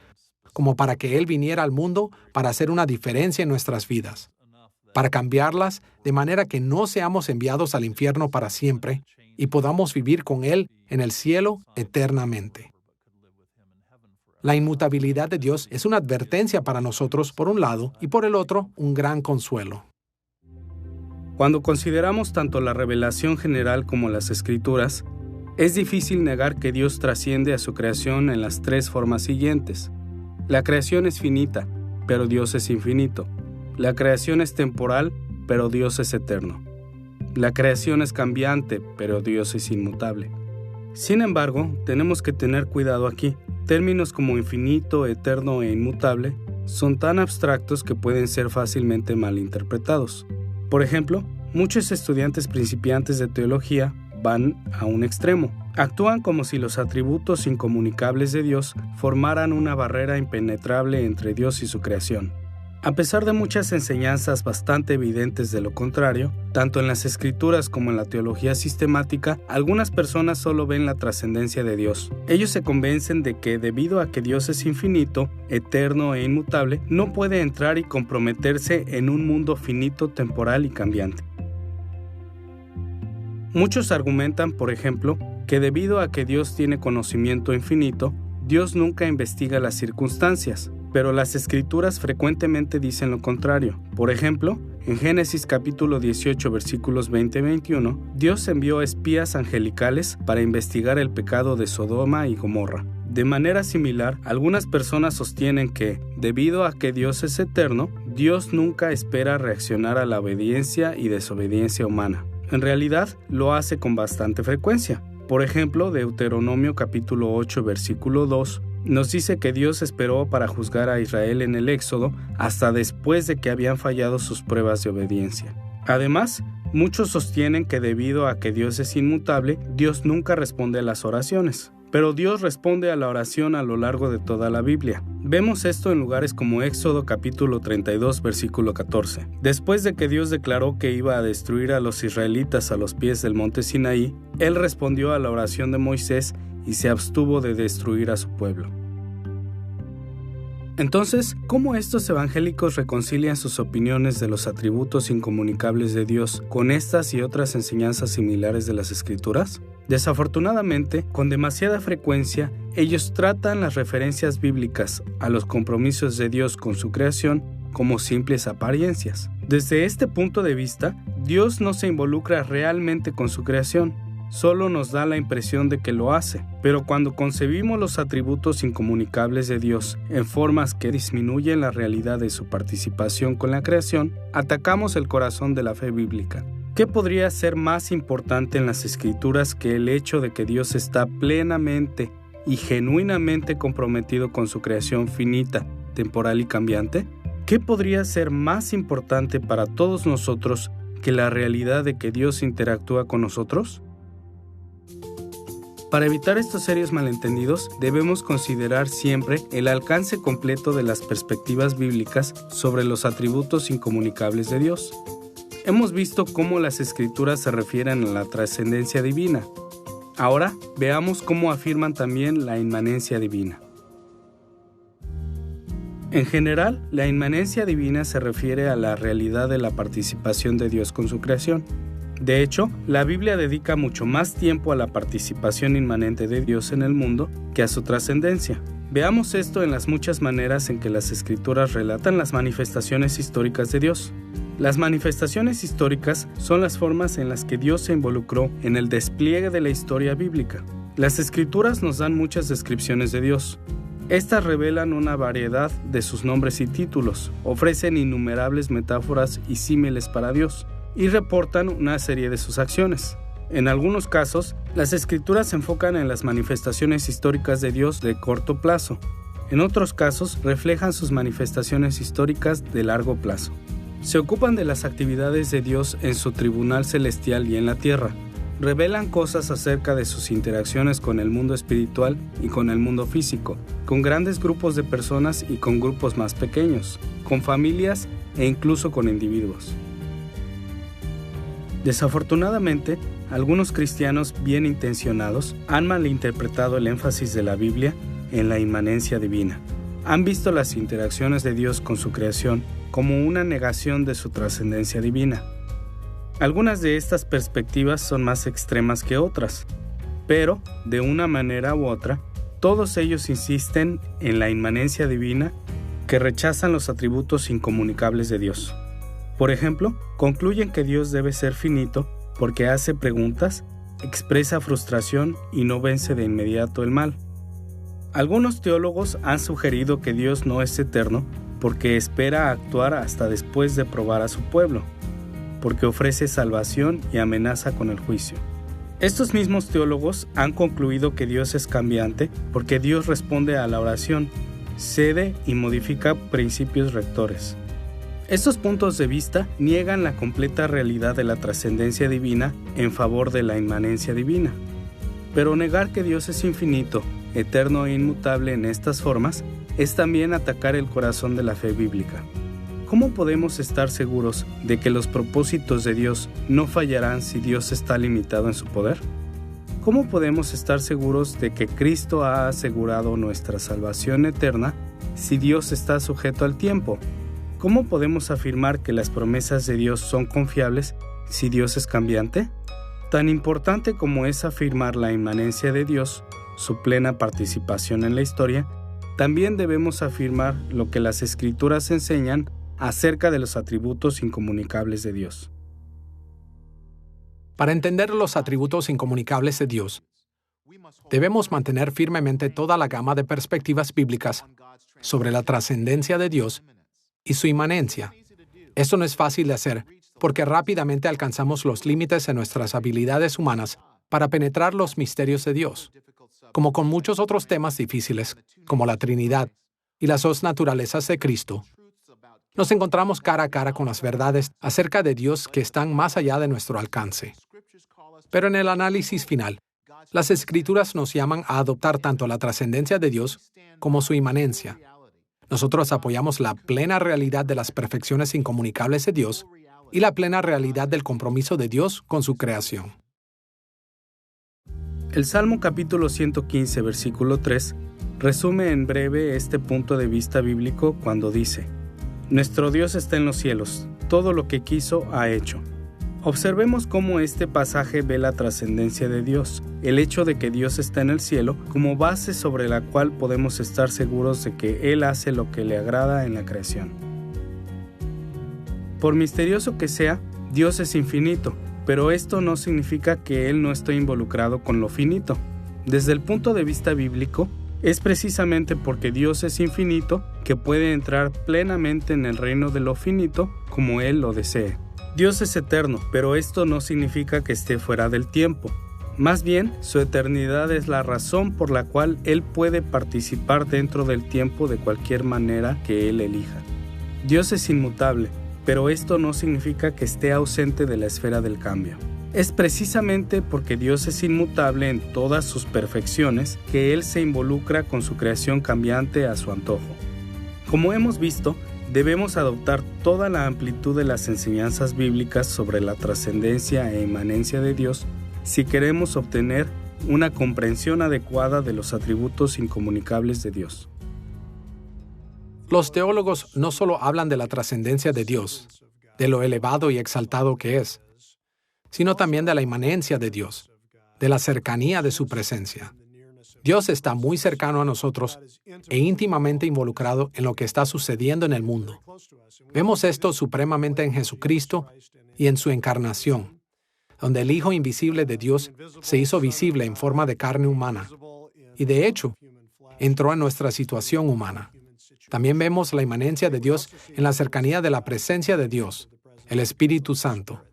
como para que Él viniera al mundo para hacer una diferencia en nuestras vidas, para cambiarlas de manera que no seamos enviados al infierno para siempre y podamos vivir con Él en el cielo eternamente. La inmutabilidad de Dios es una advertencia para nosotros por un lado y por el otro un gran consuelo. Cuando consideramos tanto la revelación general como las Escrituras, es difícil negar que Dios trasciende a su creación en las tres formas siguientes. La creación es finita, pero Dios es infinito. La creación es temporal, pero Dios es eterno. La creación es cambiante, pero Dios es inmutable. Sin embargo, tenemos que tener cuidado aquí. Términos como infinito, eterno e inmutable son tan abstractos que pueden ser fácilmente malinterpretados. Por ejemplo, muchos estudiantes principiantes de teología van a un extremo. Actúan como si los atributos incomunicables de Dios formaran una barrera impenetrable entre Dios y su creación. A pesar de muchas enseñanzas bastante evidentes de lo contrario, tanto en las Escrituras como en la teología sistemática, algunas personas solo ven la trascendencia de Dios. Ellos se convencen de que debido a que Dios es infinito, eterno e inmutable, no puede entrar y comprometerse en un mundo finito, temporal y cambiante. Muchos argumentan, por ejemplo, que debido a que Dios tiene conocimiento infinito, Dios nunca investiga las circunstancias, pero las Escrituras frecuentemente dicen lo contrario. Por ejemplo, en Génesis capítulo 18 versículos 20 y 21, Dios envió espías angelicales para investigar el pecado de Sodoma y Gomorra. De manera similar, algunas personas sostienen que, debido a que Dios es eterno, Dios nunca espera reaccionar a la obediencia y desobediencia humana. En realidad, lo hace con bastante frecuencia. Por ejemplo, Deuteronomio capítulo 8, versículo 2, nos dice que Dios esperó para juzgar a Israel en el Éxodo hasta después de que habían fallado sus pruebas de obediencia. Además, muchos sostienen que debido a que Dios es inmutable, Dios nunca responde a las oraciones. Pero Dios responde a la oración a lo largo de toda la Biblia. Vemos esto en lugares como Éxodo capítulo 32, versículo 14. Después de que Dios declaró que iba a destruir a los israelitas a los pies del monte Sinaí, Él respondió a la oración de Moisés y se abstuvo de destruir a su pueblo. Entonces, ¿cómo estos evangélicos reconcilian sus opiniones de los atributos incomunicables de Dios con estas y otras enseñanzas similares de las Escrituras? Desafortunadamente, con demasiada frecuencia, ellos tratan las referencias bíblicas a los compromisos de Dios con su creación como simples apariencias. Desde este punto de vista, Dios no se involucra realmente con su creación. Solo nos da la impresión de que lo hace, pero cuando concebimos los atributos incomunicables de Dios en formas que disminuyen la realidad de su participación con la creación, atacamos el corazón de la fe bíblica. ¿Qué podría ser más importante en las Escrituras que el hecho de que Dios está plenamente y genuinamente comprometido con su creación finita, temporal y cambiante? ¿Qué podría ser más importante para todos nosotros que la realidad de que Dios interactúa con nosotros? Para evitar estos serios malentendidos, debemos considerar siempre el alcance completo de las perspectivas bíblicas sobre los atributos incomunicables de Dios. Hemos visto cómo las Escrituras se refieren a la trascendencia divina. Ahora, veamos cómo afirman también la inmanencia divina. En general, la inmanencia divina se refiere a la realidad de la participación de Dios con su creación. De hecho, la Biblia dedica mucho más tiempo a la participación inmanente de Dios en el mundo que a su trascendencia. Veamos esto en las muchas maneras en que las Escrituras relatan las manifestaciones históricas de Dios. Las manifestaciones históricas son las formas en las que Dios se involucró en el despliegue de la historia bíblica. Las Escrituras nos dan muchas descripciones de Dios. Estas revelan una variedad de sus nombres y títulos, ofrecen innumerables metáforas y símiles para Dios, y reportan una serie de sus acciones. En algunos casos, las Escrituras se enfocan en las manifestaciones históricas de Dios de corto plazo. En otros casos, reflejan sus manifestaciones históricas de largo plazo. Se ocupan de las actividades de Dios en su tribunal celestial y en la tierra. Revelan cosas acerca de sus interacciones con el mundo espiritual y con el mundo físico, con grandes grupos de personas y con grupos más pequeños, con familias e incluso con individuos. Desafortunadamente, algunos cristianos bien intencionados han malinterpretado el énfasis de la Biblia en la inmanencia divina. Han visto las interacciones de Dios con su creación como una negación de su trascendencia divina. Algunas de estas perspectivas son más extremas que otras, pero, de una manera u otra, todos ellos insisten en la inmanencia divina que rechazan los atributos incomunicables de Dios. Por ejemplo, concluyen que Dios debe ser finito porque hace preguntas, expresa frustración y no vence de inmediato el mal. Algunos teólogos han sugerido que Dios no es eterno porque espera actuar hasta después de probar a su pueblo, porque ofrece salvación y amenaza con el juicio. Estos mismos teólogos han concluido que Dios es cambiante porque Dios responde a la oración, cede y modifica principios rectores. Estos puntos de vista niegan la completa realidad de la trascendencia divina en favor de la inmanencia divina. Pero negar que Dios es infinito, eterno e inmutable en estas formas es también atacar el corazón de la fe bíblica. ¿Cómo podemos estar seguros de que los propósitos de Dios no fallarán si Dios está limitado en su poder? ¿Cómo podemos estar seguros de que Cristo ha asegurado nuestra salvación eterna si Dios está sujeto al tiempo? ¿Cómo podemos afirmar que las promesas de Dios son confiables si Dios es cambiante? Tan importante como es afirmar la inmanencia de Dios, su plena participación en la historia, también debemos afirmar lo que las Escrituras enseñan acerca de los atributos incomunicables de Dios. Para entender los atributos incomunicables de Dios, debemos mantener firmemente toda la gama de perspectivas bíblicas sobre la trascendencia de Dios y su inmanencia. Esto no es fácil de hacer, porque rápidamente alcanzamos los límites de nuestras habilidades humanas para penetrar los misterios de Dios. Como con muchos otros temas difíciles, como la Trinidad y las dos naturalezas de Cristo, nos encontramos cara a cara con las verdades acerca de Dios que están más allá de nuestro alcance. Pero en el análisis final, las Escrituras nos llaman a adoptar tanto la trascendencia de Dios como su inmanencia. Nosotros apoyamos la plena realidad de las perfecciones incomunicables de Dios y la plena realidad del compromiso de Dios con su creación. El Salmo capítulo 115, versículo 3, resume en breve este punto de vista bíblico cuando dice: Nuestro Dios está en los cielos, todo lo que quiso ha hecho. Observemos cómo este pasaje ve la trascendencia de Dios, el hecho de que Dios está en el cielo como base sobre la cual podemos estar seguros de que Él hace lo que le agrada en la creación. Por misterioso que sea, Dios es infinito, pero esto no significa que Él no esté involucrado con lo finito. Desde el punto de vista bíblico, es precisamente porque Dios es infinito que puede entrar plenamente en el reino de lo finito como Él lo desee. Dios es eterno, pero esto no significa que esté fuera del tiempo. Más bien, su eternidad es la razón por la cual Él puede participar dentro del tiempo de cualquier manera que Él elija. Dios es inmutable, pero esto no significa que esté ausente de la esfera del cambio. Es precisamente porque Dios es inmutable en todas sus perfecciones que Él se involucra con su creación cambiante a su antojo. Como hemos visto, debemos adoptar toda la amplitud de las enseñanzas bíblicas sobre la trascendencia e inmanencia de Dios si queremos obtener una comprensión adecuada de los atributos incomunicables de Dios. Los teólogos no solo hablan de la trascendencia de Dios, de lo elevado y exaltado que es, sino también de la inmanencia de Dios, de la cercanía de su presencia. Dios está muy cercano a nosotros e íntimamente involucrado en lo que está sucediendo en el mundo. Vemos esto supremamente en Jesucristo y en su encarnación, donde el Hijo invisible de Dios se hizo visible en forma de carne humana y, de hecho, entró en nuestra situación humana. También vemos la inmanencia de Dios en la cercanía de la presencia de Dios, el Espíritu Santo.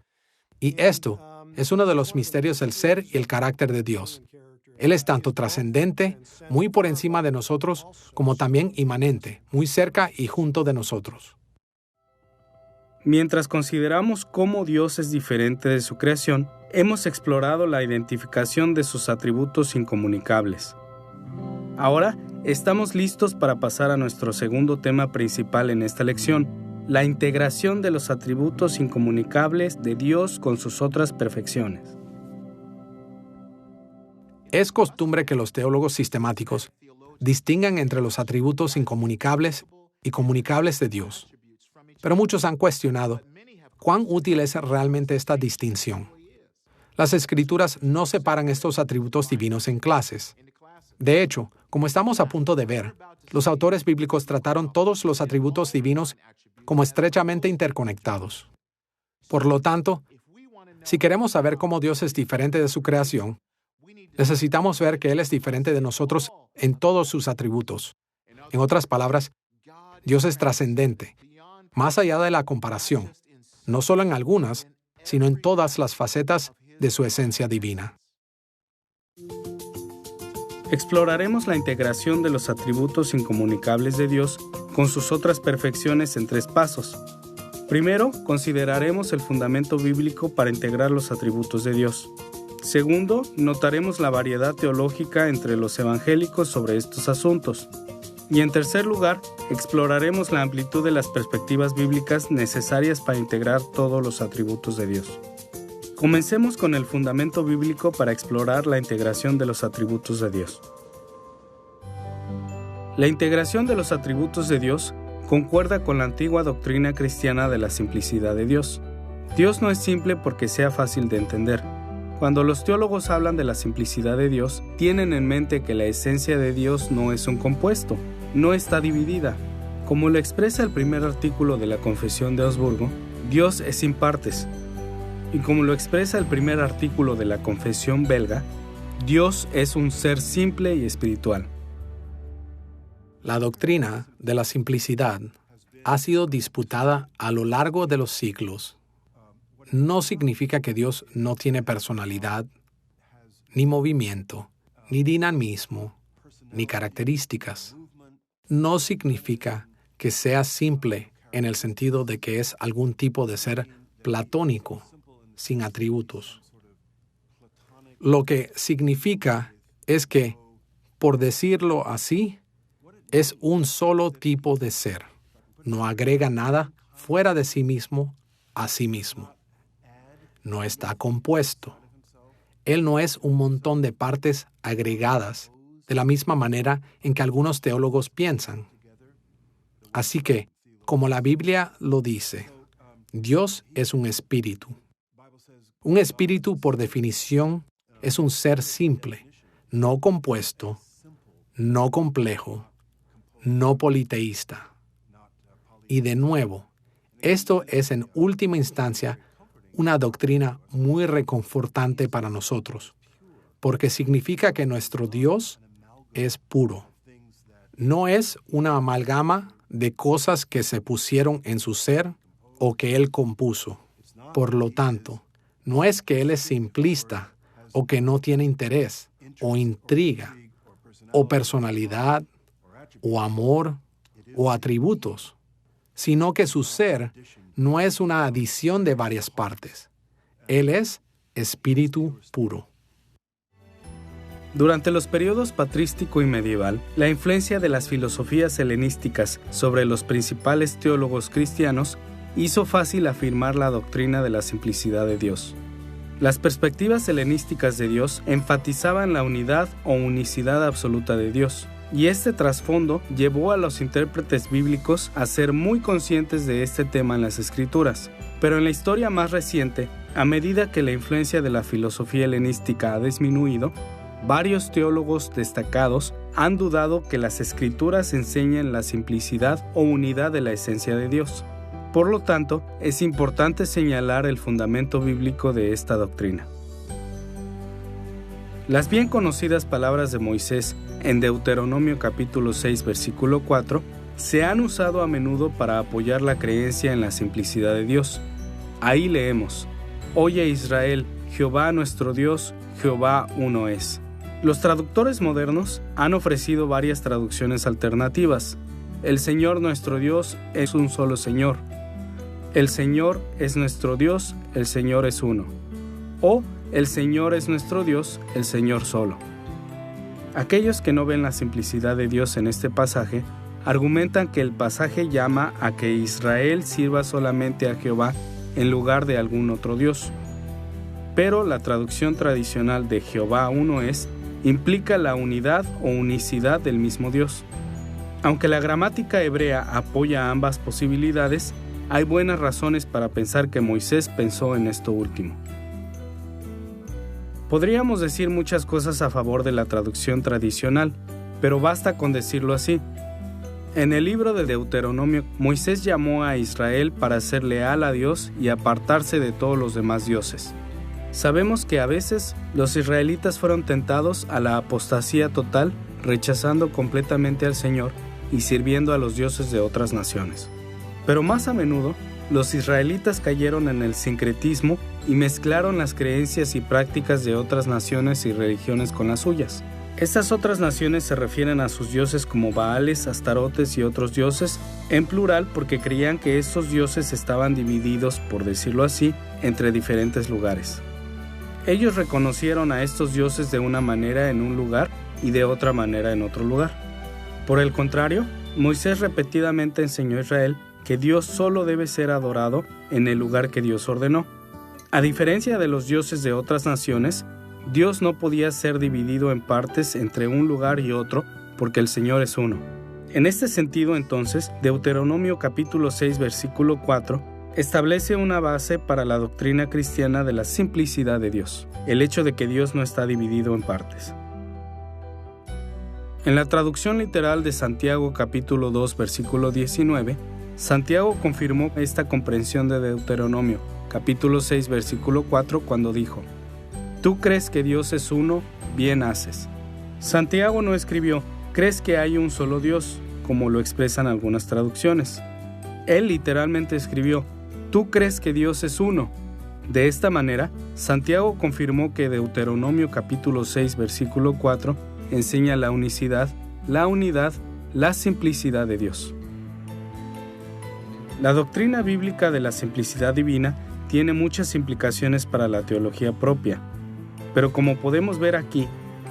Y esto es uno de los misterios del ser y el carácter de Dios. Él es tanto trascendente, muy por encima de nosotros, como también inmanente, muy cerca y junto de nosotros. Mientras consideramos cómo Dios es diferente de su creación, hemos explorado la identificación de sus atributos incomunicables. Ahora estamos listos para pasar a nuestro segundo tema principal en esta lección, la integración de los atributos incomunicables de Dios con sus otras perfecciones. Es costumbre que los teólogos sistemáticos distingan entre los atributos incomunicables y comunicables de Dios. Pero muchos han cuestionado cuán útil es realmente esta distinción. Las Escrituras no separan estos atributos divinos en clases. De hecho, como estamos a punto de ver, los autores bíblicos trataron todos los atributos divinos como estrechamente interconectados. Por lo tanto, si queremos saber cómo Dios es diferente de su creación, necesitamos ver que Él es diferente de nosotros en todos sus atributos. En otras palabras, Dios es trascendente, más allá de la comparación, no solo en algunas, sino en todas las facetas de su esencia divina. Exploraremos la integración de los atributos incomunicables de Dios con sus otras perfecciones en 3 pasos. Primero, consideraremos el fundamento bíblico para integrar los atributos de Dios. Segundo, notaremos la variedad teológica entre los evangélicos sobre estos asuntos. Y en tercer lugar, exploraremos la amplitud de las perspectivas bíblicas necesarias para integrar todos los atributos de Dios. Comencemos con el fundamento bíblico para explorar la integración de los atributos de Dios. La integración de los atributos de Dios concuerda con la antigua doctrina cristiana de la simplicidad de Dios. Dios no es simple porque sea fácil de entender. Cuando los teólogos hablan de la simplicidad de Dios, tienen en mente que la esencia de Dios no es un compuesto, no está dividida. Como lo expresa el primer artículo de la Confesión de Augsburgo, Dios es sin partes. Y como lo expresa el primer artículo de la Confesión belga, Dios es un ser simple y espiritual. La doctrina de la simplicidad ha sido disputada a lo largo de los siglos. No significa que Dios no tiene personalidad, ni movimiento, ni dinamismo, ni características. No significa que sea simple en el sentido de que es algún tipo de ser platónico, sin atributos. Lo que significa es que, por decirlo así, es un solo tipo de ser. No agrega nada fuera de sí mismo a sí mismo. No está compuesto. Él no es un montón de partes agregadas, de la misma manera en que algunos teólogos piensan. Así que, como la Biblia lo dice, Dios es un espíritu. Un espíritu, por definición, es un ser simple, no compuesto, no complejo, no politeísta. Y de nuevo, esto es en última instancia una doctrina muy reconfortante para nosotros, porque significa que nuestro Dios es puro. No es una amalgama de cosas que se pusieron en su ser o que Él compuso. Por lo tanto, no es que Él es simplista o que no tiene interés o intriga o personalidad o amor o atributos, sino que su ser no es una adición de varias partes. Él es espíritu puro. Durante los periodos patrístico y medieval, la influencia de las filosofías helenísticas sobre los principales teólogos cristianos hizo fácil afirmar la doctrina de la simplicidad de Dios. Las perspectivas helenísticas de Dios enfatizaban la unidad o unicidad absoluta de Dios, y este trasfondo llevó a los intérpretes bíblicos a ser muy conscientes de este tema en las Escrituras. Pero en la historia más reciente, a medida que la influencia de la filosofía helenística ha disminuido, varios teólogos destacados han dudado que las Escrituras enseñen la simplicidad o unidad de la esencia de Dios. Por lo tanto, es importante señalar el fundamento bíblico de esta doctrina. Las bien conocidas palabras de Moisés en Deuteronomio capítulo 6, versículo 4, se han usado a menudo para apoyar la creencia en la simplicidad de Dios. Ahí leemos: Oye Israel, Jehová nuestro Dios, Jehová uno es. Los traductores modernos han ofrecido varias traducciones alternativas. El Señor nuestro Dios es un solo Señor. El Señor es nuestro Dios, el Señor es uno. O el Señor es nuestro Dios, el Señor solo. Aquellos que no ven la simplicidad de Dios en este pasaje argumentan que el pasaje llama a que Israel sirva solamente a Jehová en lugar de algún otro Dios. Pero la traducción tradicional de Jehová uno es implica la unidad o unicidad del mismo Dios. Aunque la gramática hebrea apoya ambas posibilidades, hay buenas razones para pensar que Moisés pensó en esto último. Podríamos decir muchas cosas a favor de la traducción tradicional, pero basta con decirlo así. En el libro de Deuteronomio, Moisés llamó a Israel para ser leal a Dios y apartarse de todos los demás dioses. Sabemos que a veces los israelitas fueron tentados a la apostasía total, rechazando completamente al Señor y sirviendo a los dioses de otras naciones. Pero más a menudo, los israelitas cayeron en el sincretismo y mezclaron las creencias y prácticas de otras naciones y religiones con las suyas. Estas otras naciones se refieren a sus dioses como Baales, Astarotes y otros dioses, en plural porque creían que estos dioses estaban divididos, por decirlo así, entre diferentes lugares. Ellos reconocieron a estos dioses de una manera en un lugar y de otra manera en otro lugar. Por el contrario, Moisés repetidamente enseñó a Israel que Dios solo debe ser adorado en el lugar que Dios ordenó. A diferencia de los dioses de otras naciones, Dios no podía ser dividido en partes entre un lugar y otro porque el Señor es uno. En este sentido, entonces, Deuteronomio capítulo 6, versículo 4, establece una base para la doctrina cristiana de la simplicidad de Dios, el hecho de que Dios no está dividido en partes. En la traducción literal de Santiago capítulo 2, versículo 19, Santiago confirmó esta comprensión de Deuteronomio capítulo 6, versículo 4, cuando dijo: Tú crees que Dios es uno, bien haces. Santiago no escribió: ¿crees que hay un solo Dios?, como lo expresan algunas traducciones. Él literalmente escribió: Tú crees que Dios es uno. De esta manera, Santiago confirmó que Deuteronomio capítulo 6, versículo 4 enseña la unicidad, la unidad, la simplicidad de Dios. La doctrina bíblica de la simplicidad divina tiene muchas implicaciones para la teología propia, pero como podemos ver aquí,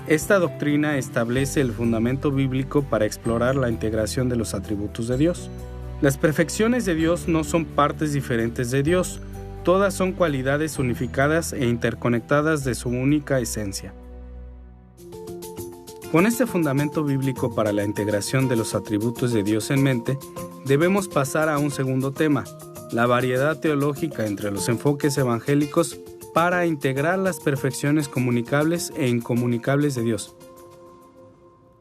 esta doctrina establece el fundamento bíblico para explorar la integración de los atributos de Dios. Las perfecciones de Dios no son partes diferentes de Dios, todas son cualidades unificadas e interconectadas de su única esencia. Con este fundamento bíblico para la integración de los atributos de Dios en mente, debemos pasar a un segundo tema, la variedad teológica entre los enfoques evangélicos para integrar las perfecciones comunicables e incomunicables de Dios.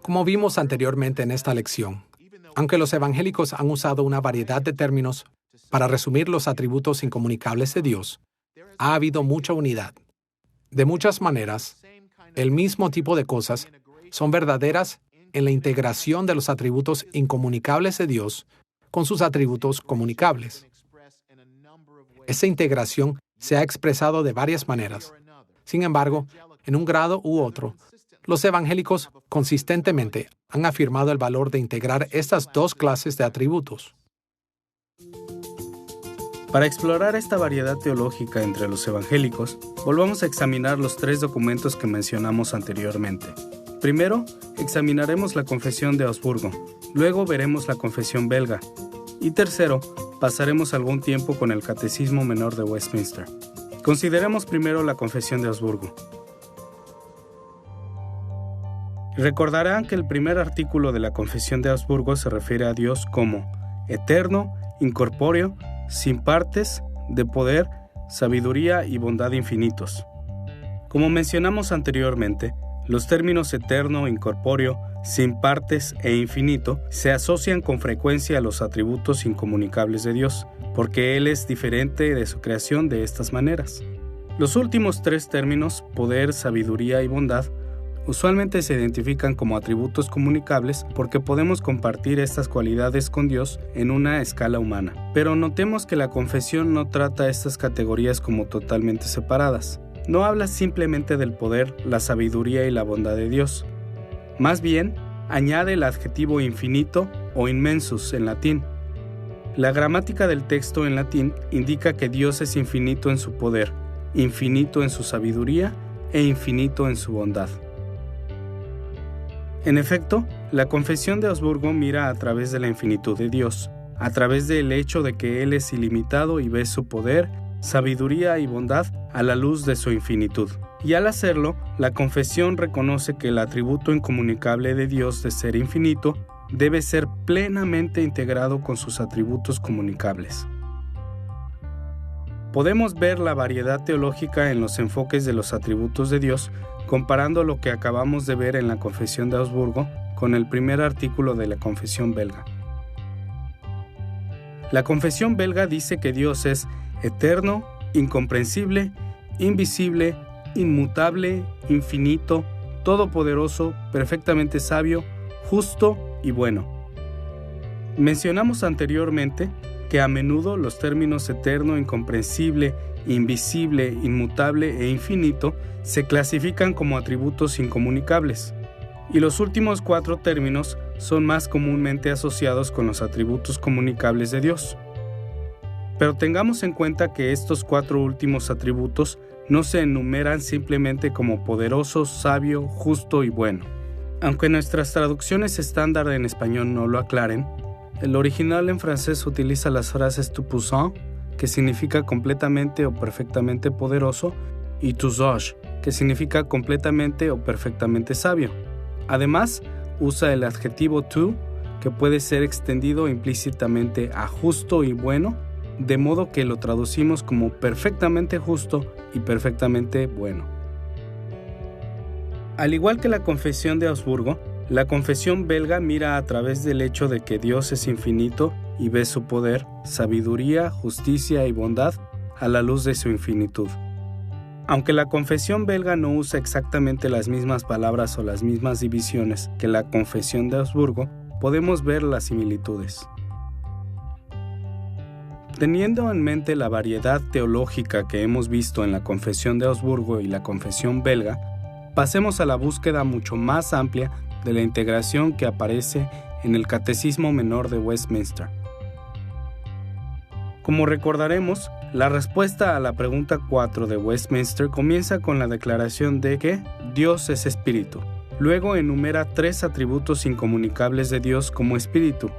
Como vimos anteriormente en esta lección, aunque los evangélicos han usado una variedad de términos para resumir los atributos incomunicables de Dios, ha habido mucha unidad. De muchas maneras, el mismo tipo de cosas son verdaderas en la integración de los atributos incomunicables de Dios con sus atributos comunicables. Esa integración se ha expresado de varias maneras. Sin embargo, en un grado u otro, los evangélicos consistentemente han afirmado el valor de integrar estas dos clases de atributos. Para explorar esta variedad teológica entre los evangélicos, volvamos a examinar los tres documentos que mencionamos anteriormente. Primero, examinaremos la Confesión de Augsburgo, luego veremos la Confesión belga, y tercero, pasaremos algún tiempo con el Catecismo Menor de Westminster. Consideremos primero la Confesión de Augsburgo. Recordarán que el primer artículo de la Confesión de Augsburgo se refiere a Dios como eterno, incorpóreo, sin partes, de poder, sabiduría y bondad infinitos. Como mencionamos anteriormente, Los términos eterno, incorpóreo, sin partes e infinito se asocian con frecuencia a los atributos incomunicables de Dios, porque Él es diferente de su creación de estas maneras. Los últimos tres términos, poder, sabiduría y bondad, usualmente se identifican como atributos comunicables porque podemos compartir estas cualidades con Dios en una escala humana. Pero notemos que la confesión no trata estas categorías como totalmente separadas. No habla simplemente del poder, la sabiduría y la bondad de Dios. Más bien, añade el adjetivo infinito o immensus en latín. La gramática del texto en latín indica que Dios es infinito en su poder, infinito en su sabiduría e infinito en su bondad. En efecto, la Confesión de Augsburgo mira a través de la infinitud de Dios, a través del hecho de que Él es ilimitado y ve su poder, sabiduría y bondad a la luz de su infinitud. Y al hacerlo, la confesión reconoce que el atributo incomunicable de Dios de ser infinito debe ser plenamente integrado con sus atributos comunicables. Podemos ver la variedad teológica en los enfoques de los atributos de Dios comparando lo que acabamos de ver en la Confesión de Augsburgo con el primer artículo de la Confesión belga. La Confesión belga dice que Dios es eterno, incomprensible, invisible, inmutable, infinito, todopoderoso, perfectamente sabio, justo y bueno. Mencionamos anteriormente que a menudo los términos eterno, incomprensible, invisible, inmutable e infinito se clasifican como atributos incomunicables, y los últimos cuatro términos son más comúnmente asociados con los atributos comunicables de Dios. Pero tengamos en cuenta que estos cuatro últimos atributos no se enumeran simplemente como poderoso, sabio, justo y bueno. Aunque nuestras traducciones estándar en español no lo aclaren, el original en francés utiliza las frases tout puissant, que significa completamente o perfectamente poderoso, y tout sage, que significa completamente o perfectamente sabio. Además, usa el adjetivo tout, que puede ser extendido implícitamente a justo y bueno, de modo que lo traducimos como perfectamente justo y perfectamente bueno. Al igual que la Confesión de Augsburgo, la Confesión belga mira a través del hecho de que Dios es infinito y ve su poder, sabiduría, justicia y bondad a la luz de su infinitud. Aunque la Confesión belga no usa exactamente las mismas palabras o las mismas divisiones que la Confesión de Augsburgo, podemos ver las similitudes. Teniendo en mente la variedad teológica que hemos visto en la Confesión de Augsburgo y la Confesión belga, pasemos a la búsqueda mucho más amplia de la integración que aparece en el Catecismo Menor de Westminster. Como recordaremos, la respuesta a la pregunta 4 de Westminster comienza con la declaración de que Dios es espíritu. Luego enumera tres atributos incomunicables de Dios como espíritu: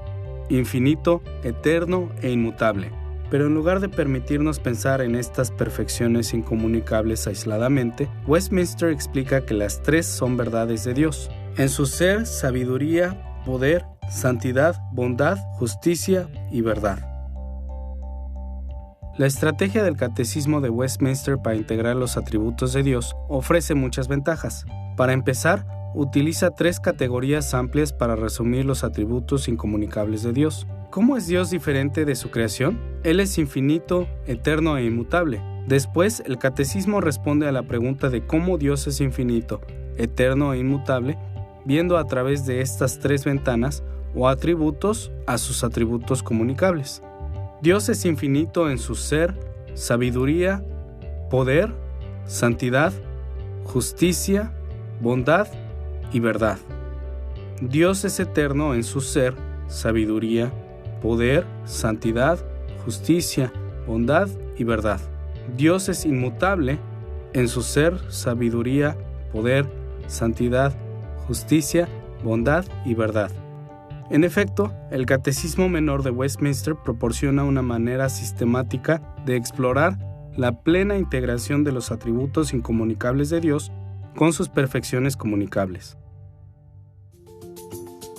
infinito, eterno e inmutable. Pero en lugar de permitirnos pensar en estas perfecciones incomunicables aisladamente, Westminster explica que las tres son verdades de Dios: en su ser, sabiduría, poder, santidad, bondad, justicia y verdad. La estrategia del Catecismo de Westminster para integrar los atributos de Dios ofrece muchas ventajas. Para empezar, utiliza tres categorías amplias para resumir los atributos incomunicables de Dios. ¿Cómo es Dios diferente de su creación? Él es infinito, eterno e inmutable. Después, el Catecismo responde a la pregunta de cómo Dios es infinito, eterno e inmutable, viendo a través de estas tres ventanas o atributos a sus atributos comunicables. Dios es infinito en su ser, sabiduría, poder, santidad, justicia, bondad y verdad. Dios es eterno en su ser, sabiduría, poder, santidad, justicia, bondad y verdad. Dios es inmutable en su ser, sabiduría, poder, santidad, justicia, bondad y verdad. En efecto, el Catecismo Menor de Westminster proporciona una manera sistemática de explorar la plena integración de los atributos incomunicables de Dios con sus perfecciones comunicables.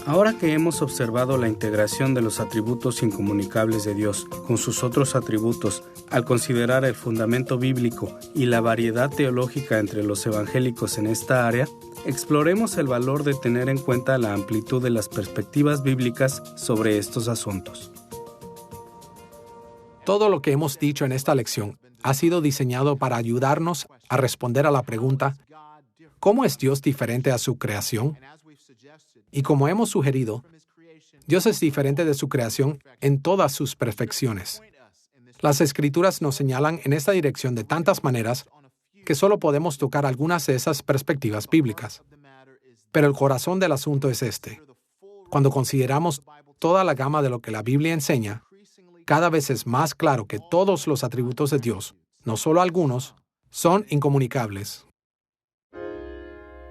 Ahora que hemos observado la integración de los atributos incomunicables de Dios con sus otros atributos, al considerar el fundamento bíblico y la variedad teológica entre los evangélicos en esta área, exploremos el valor de tener en cuenta la amplitud de las perspectivas bíblicas sobre estos asuntos. Todo lo que hemos dicho en esta lección ha sido diseñado para ayudarnos a responder a la pregunta, ¿cómo es Dios diferente a su creación? Y como hemos sugerido, Dios es diferente de su creación en todas sus perfecciones. Las Escrituras nos señalan en esta dirección de tantas maneras que solo podemos tocar algunas de esas perspectivas bíblicas. Pero el corazón del asunto es este. Cuando consideramos toda la gama de lo que la Biblia enseña, cada vez es más claro que todos los atributos de Dios, no solo algunos, son incomunicables.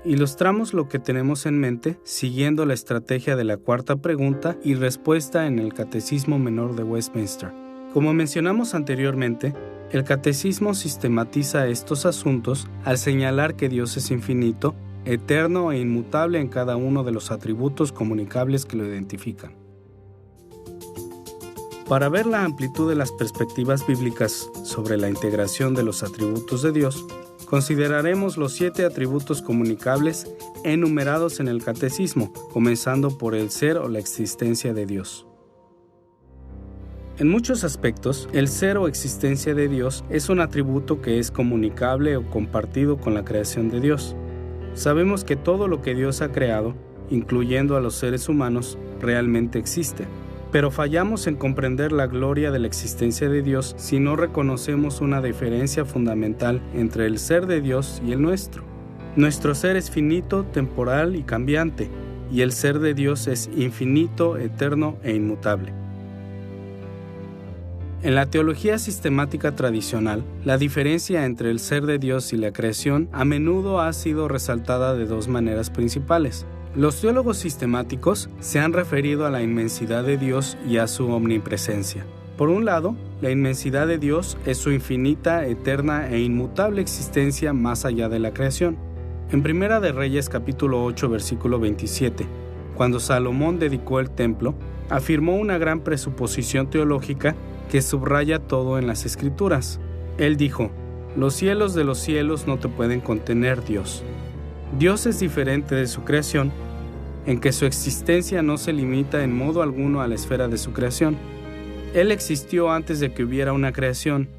Ilustramos lo que tenemos en mente siguiendo la estrategia de la cuarta pregunta y respuesta en el Catecismo Menor de Westminster. Como mencionamos anteriormente, el Catecismo sistematiza estos asuntos al señalar que Dios es infinito, eterno e inmutable en cada uno de los atributos comunicables que lo identifican. Para ver la amplitud de las perspectivas bíblicas sobre la integración de los atributos de Dios, consideraremos los 7 atributos comunicables enumerados en el Catecismo, comenzando por el ser o la existencia de Dios. En muchos aspectos, el ser o existencia de Dios es un atributo que es comunicable o compartido con la creación de Dios. Sabemos que todo lo que Dios ha creado, incluyendo a los seres humanos, realmente existe. Pero fallamos en comprender la gloria de la existencia de Dios si no reconocemos una diferencia fundamental entre el ser de Dios y el nuestro. Nuestro ser es finito, temporal y cambiante, y el ser de Dios es infinito, eterno e inmutable. En la teología sistemática tradicional, la diferencia entre el ser de Dios y la creación a menudo ha sido resaltada de 2 maneras principales. Los teólogos sistemáticos se han referido a la inmensidad de Dios y a su omnipresencia. Por un lado, la inmensidad de Dios es su infinita, eterna e inmutable existencia más allá de la creación. En Primera de Reyes capítulo 8 versículo 27, cuando Salomón dedicó el templo, afirmó una gran presuposición teológica que subraya todo en las Escrituras. Él dijo: «Los cielos de los cielos no te pueden contener, Dios». Dios es diferente de su creación, en que su existencia no se limita en modo alguno a la esfera de su creación. Él existió antes de que hubiera una creación,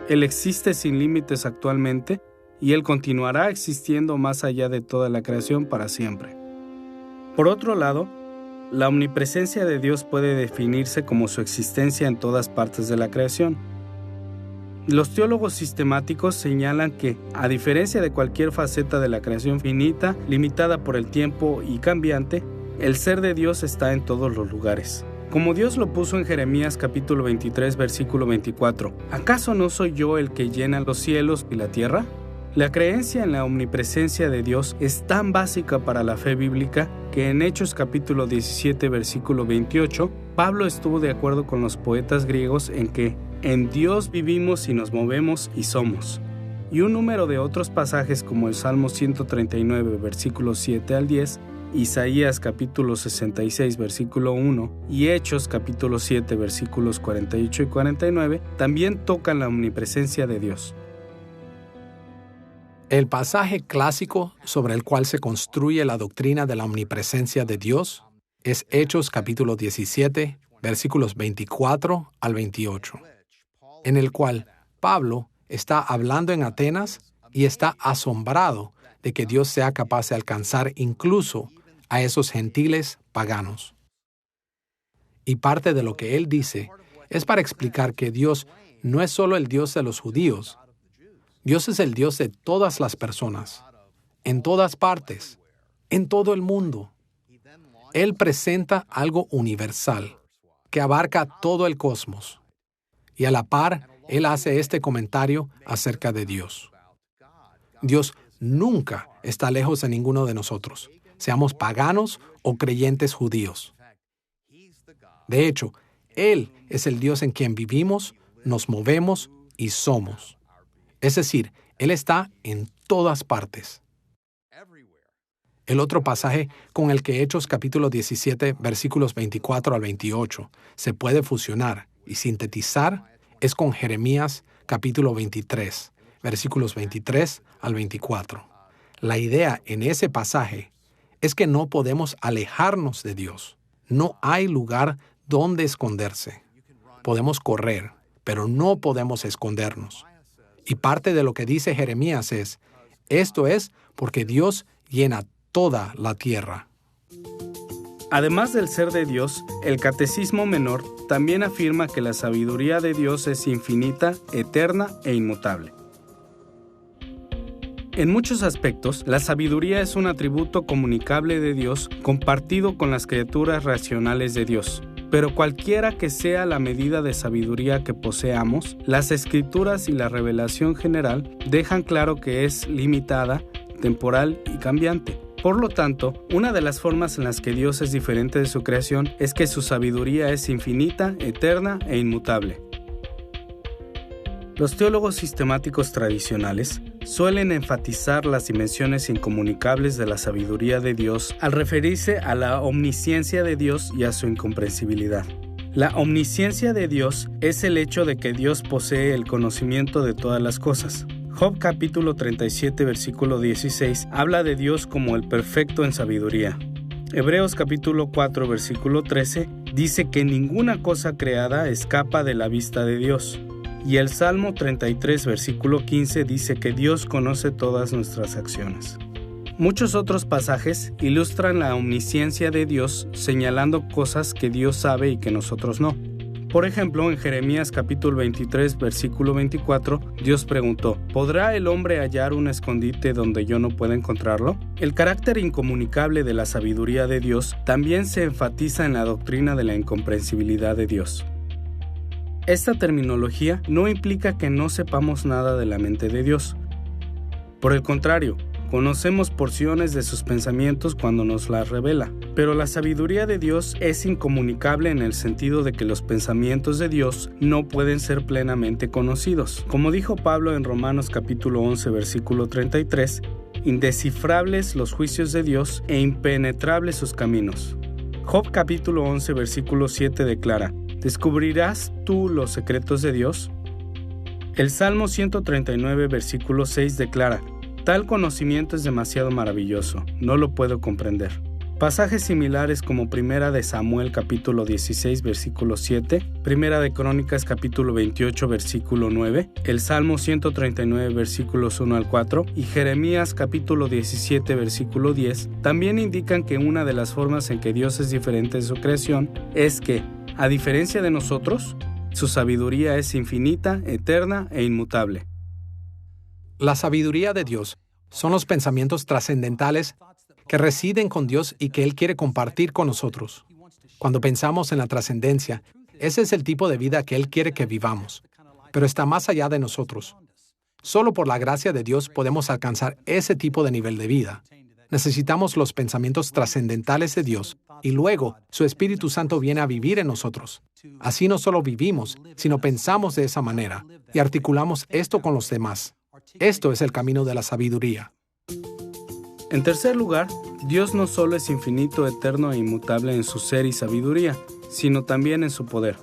Él existe sin límites actualmente, y Él continuará existiendo más allá de toda la creación para siempre. Por otro lado, la omnipresencia de Dios puede definirse como su existencia en todas partes de la creación. Los teólogos sistemáticos señalan que, a diferencia de cualquier faceta de la creación finita, limitada por el tiempo y cambiante, el ser de Dios está en todos los lugares. Como Dios lo puso en Jeremías capítulo 23, versículo 24, ¿acaso no soy yo el que llena los cielos y la tierra? La creencia en la omnipresencia de Dios es tan básica para la fe bíblica que en Hechos capítulo 17, versículo 28, Pablo estuvo de acuerdo con los poetas griegos en que en Dios vivimos y nos movemos y somos. Y un número de otros pasajes como el Salmo 139, versículos 7 al 10, Isaías capítulo 66, versículo 1 y Hechos capítulo 7, versículos 48 y 49 también tocan la omnipresencia de Dios. El pasaje clásico sobre el cual se construye la doctrina de la omnipresencia de Dios es Hechos capítulo 17, versículos 24 al 28, en el cual Pablo está hablando en Atenas y está asombrado de que Dios sea capaz de alcanzar incluso a esos gentiles paganos. Y parte de lo que él dice es para explicar que Dios no es solo el Dios de los judíos. Dios es el Dios de todas las personas, en todas partes, en todo el mundo. Él presenta algo universal, que abarca todo el cosmos. Y a la par, él hace este comentario acerca de Dios. Dios nunca está lejos de ninguno de nosotros, seamos paganos o creyentes judíos. De hecho, Él es el Dios en quien vivimos, nos movemos y somos. Es decir, Él está en todas partes. El otro pasaje con el que Hechos capítulo 17, versículos 24 al 28 se puede fusionar y sintetizar es con Jeremías capítulo 23, versículos 23 al 24. La idea en ese pasaje es que no podemos alejarnos de Dios. No hay lugar donde esconderse. Podemos correr, pero no podemos escondernos. Y parte de lo que dice Jeremías es, esto es porque Dios llena toda la tierra. Además del ser de Dios, el Catecismo Menor también afirma que la sabiduría de Dios es infinita, eterna e inmutable. En muchos aspectos, la sabiduría es un atributo comunicable de Dios compartido con las criaturas racionales de Dios. Pero cualquiera que sea la medida de sabiduría que poseamos, las Escrituras y la revelación general dejan claro que es limitada, temporal y cambiante. Por lo tanto, una de las formas en las que Dios es diferente de su creación es que su sabiduría es infinita, eterna e inmutable. Los teólogos sistemáticos tradicionales suelen enfatizar las dimensiones incomunicables de la sabiduría de Dios al referirse a la omnisciencia de Dios y a su incomprensibilidad. La omnisciencia de Dios es el hecho de que Dios posee el conocimiento de todas las cosas. Job capítulo 37 versículo 16 habla de Dios como el perfecto en sabiduría. Hebreos capítulo 4 versículo 13 dice que ninguna cosa creada escapa de la vista de Dios. Y el Salmo 33 versículo 15 dice que Dios conoce todas nuestras acciones. Muchos otros pasajes ilustran la omnisciencia de Dios señalando cosas que Dios sabe y que nosotros no. Por ejemplo, en Jeremías capítulo 23, versículo 24, Dios preguntó, ¿podrá el hombre hallar un escondite donde yo no pueda encontrarlo? El carácter incomunicable de la sabiduría de Dios también se enfatiza en la doctrina de la incomprensibilidad de Dios. Esta terminología no implica que no sepamos nada de la mente de Dios. Por el contrario, conocemos porciones de sus pensamientos cuando nos las revela. Pero la sabiduría de Dios es incomunicable en el sentido de que los pensamientos de Dios no pueden ser plenamente conocidos. Como dijo Pablo en Romanos capítulo 11, versículo 33, indescifrables los juicios de Dios e impenetrables sus caminos. Job capítulo 11, versículo 7 declara, ¿descubrirás tú los secretos de Dios? El Salmo 139, versículo 6 declara, tal conocimiento es demasiado maravilloso, no lo puedo comprender. Pasajes similares como Primera de Samuel capítulo 16 versículo 7, Primera de Crónicas capítulo 28 versículo 9, el Salmo 139 versículos 1 al 4 y Jeremías capítulo 17 versículo 10 también indican que una de las formas en que Dios es diferente de su creación es que, a diferencia de nosotros, su sabiduría es infinita, eterna e inmutable. La sabiduría de Dios son los pensamientos trascendentales que residen con Dios y que Él quiere compartir con nosotros. Cuando pensamos en la trascendencia, ese es el tipo de vida que Él quiere que vivamos, pero está más allá de nosotros. Solo por la gracia de Dios podemos alcanzar ese tipo de nivel de vida. Necesitamos los pensamientos trascendentales de Dios y luego su Espíritu Santo viene a vivir en nosotros. Así no solo vivimos, sino pensamos de esa manera y articulamos esto con los demás. Esto es el camino de la sabiduría. En tercer lugar, Dios no solo es infinito, eterno e inmutable en su ser y sabiduría, sino también en su poder.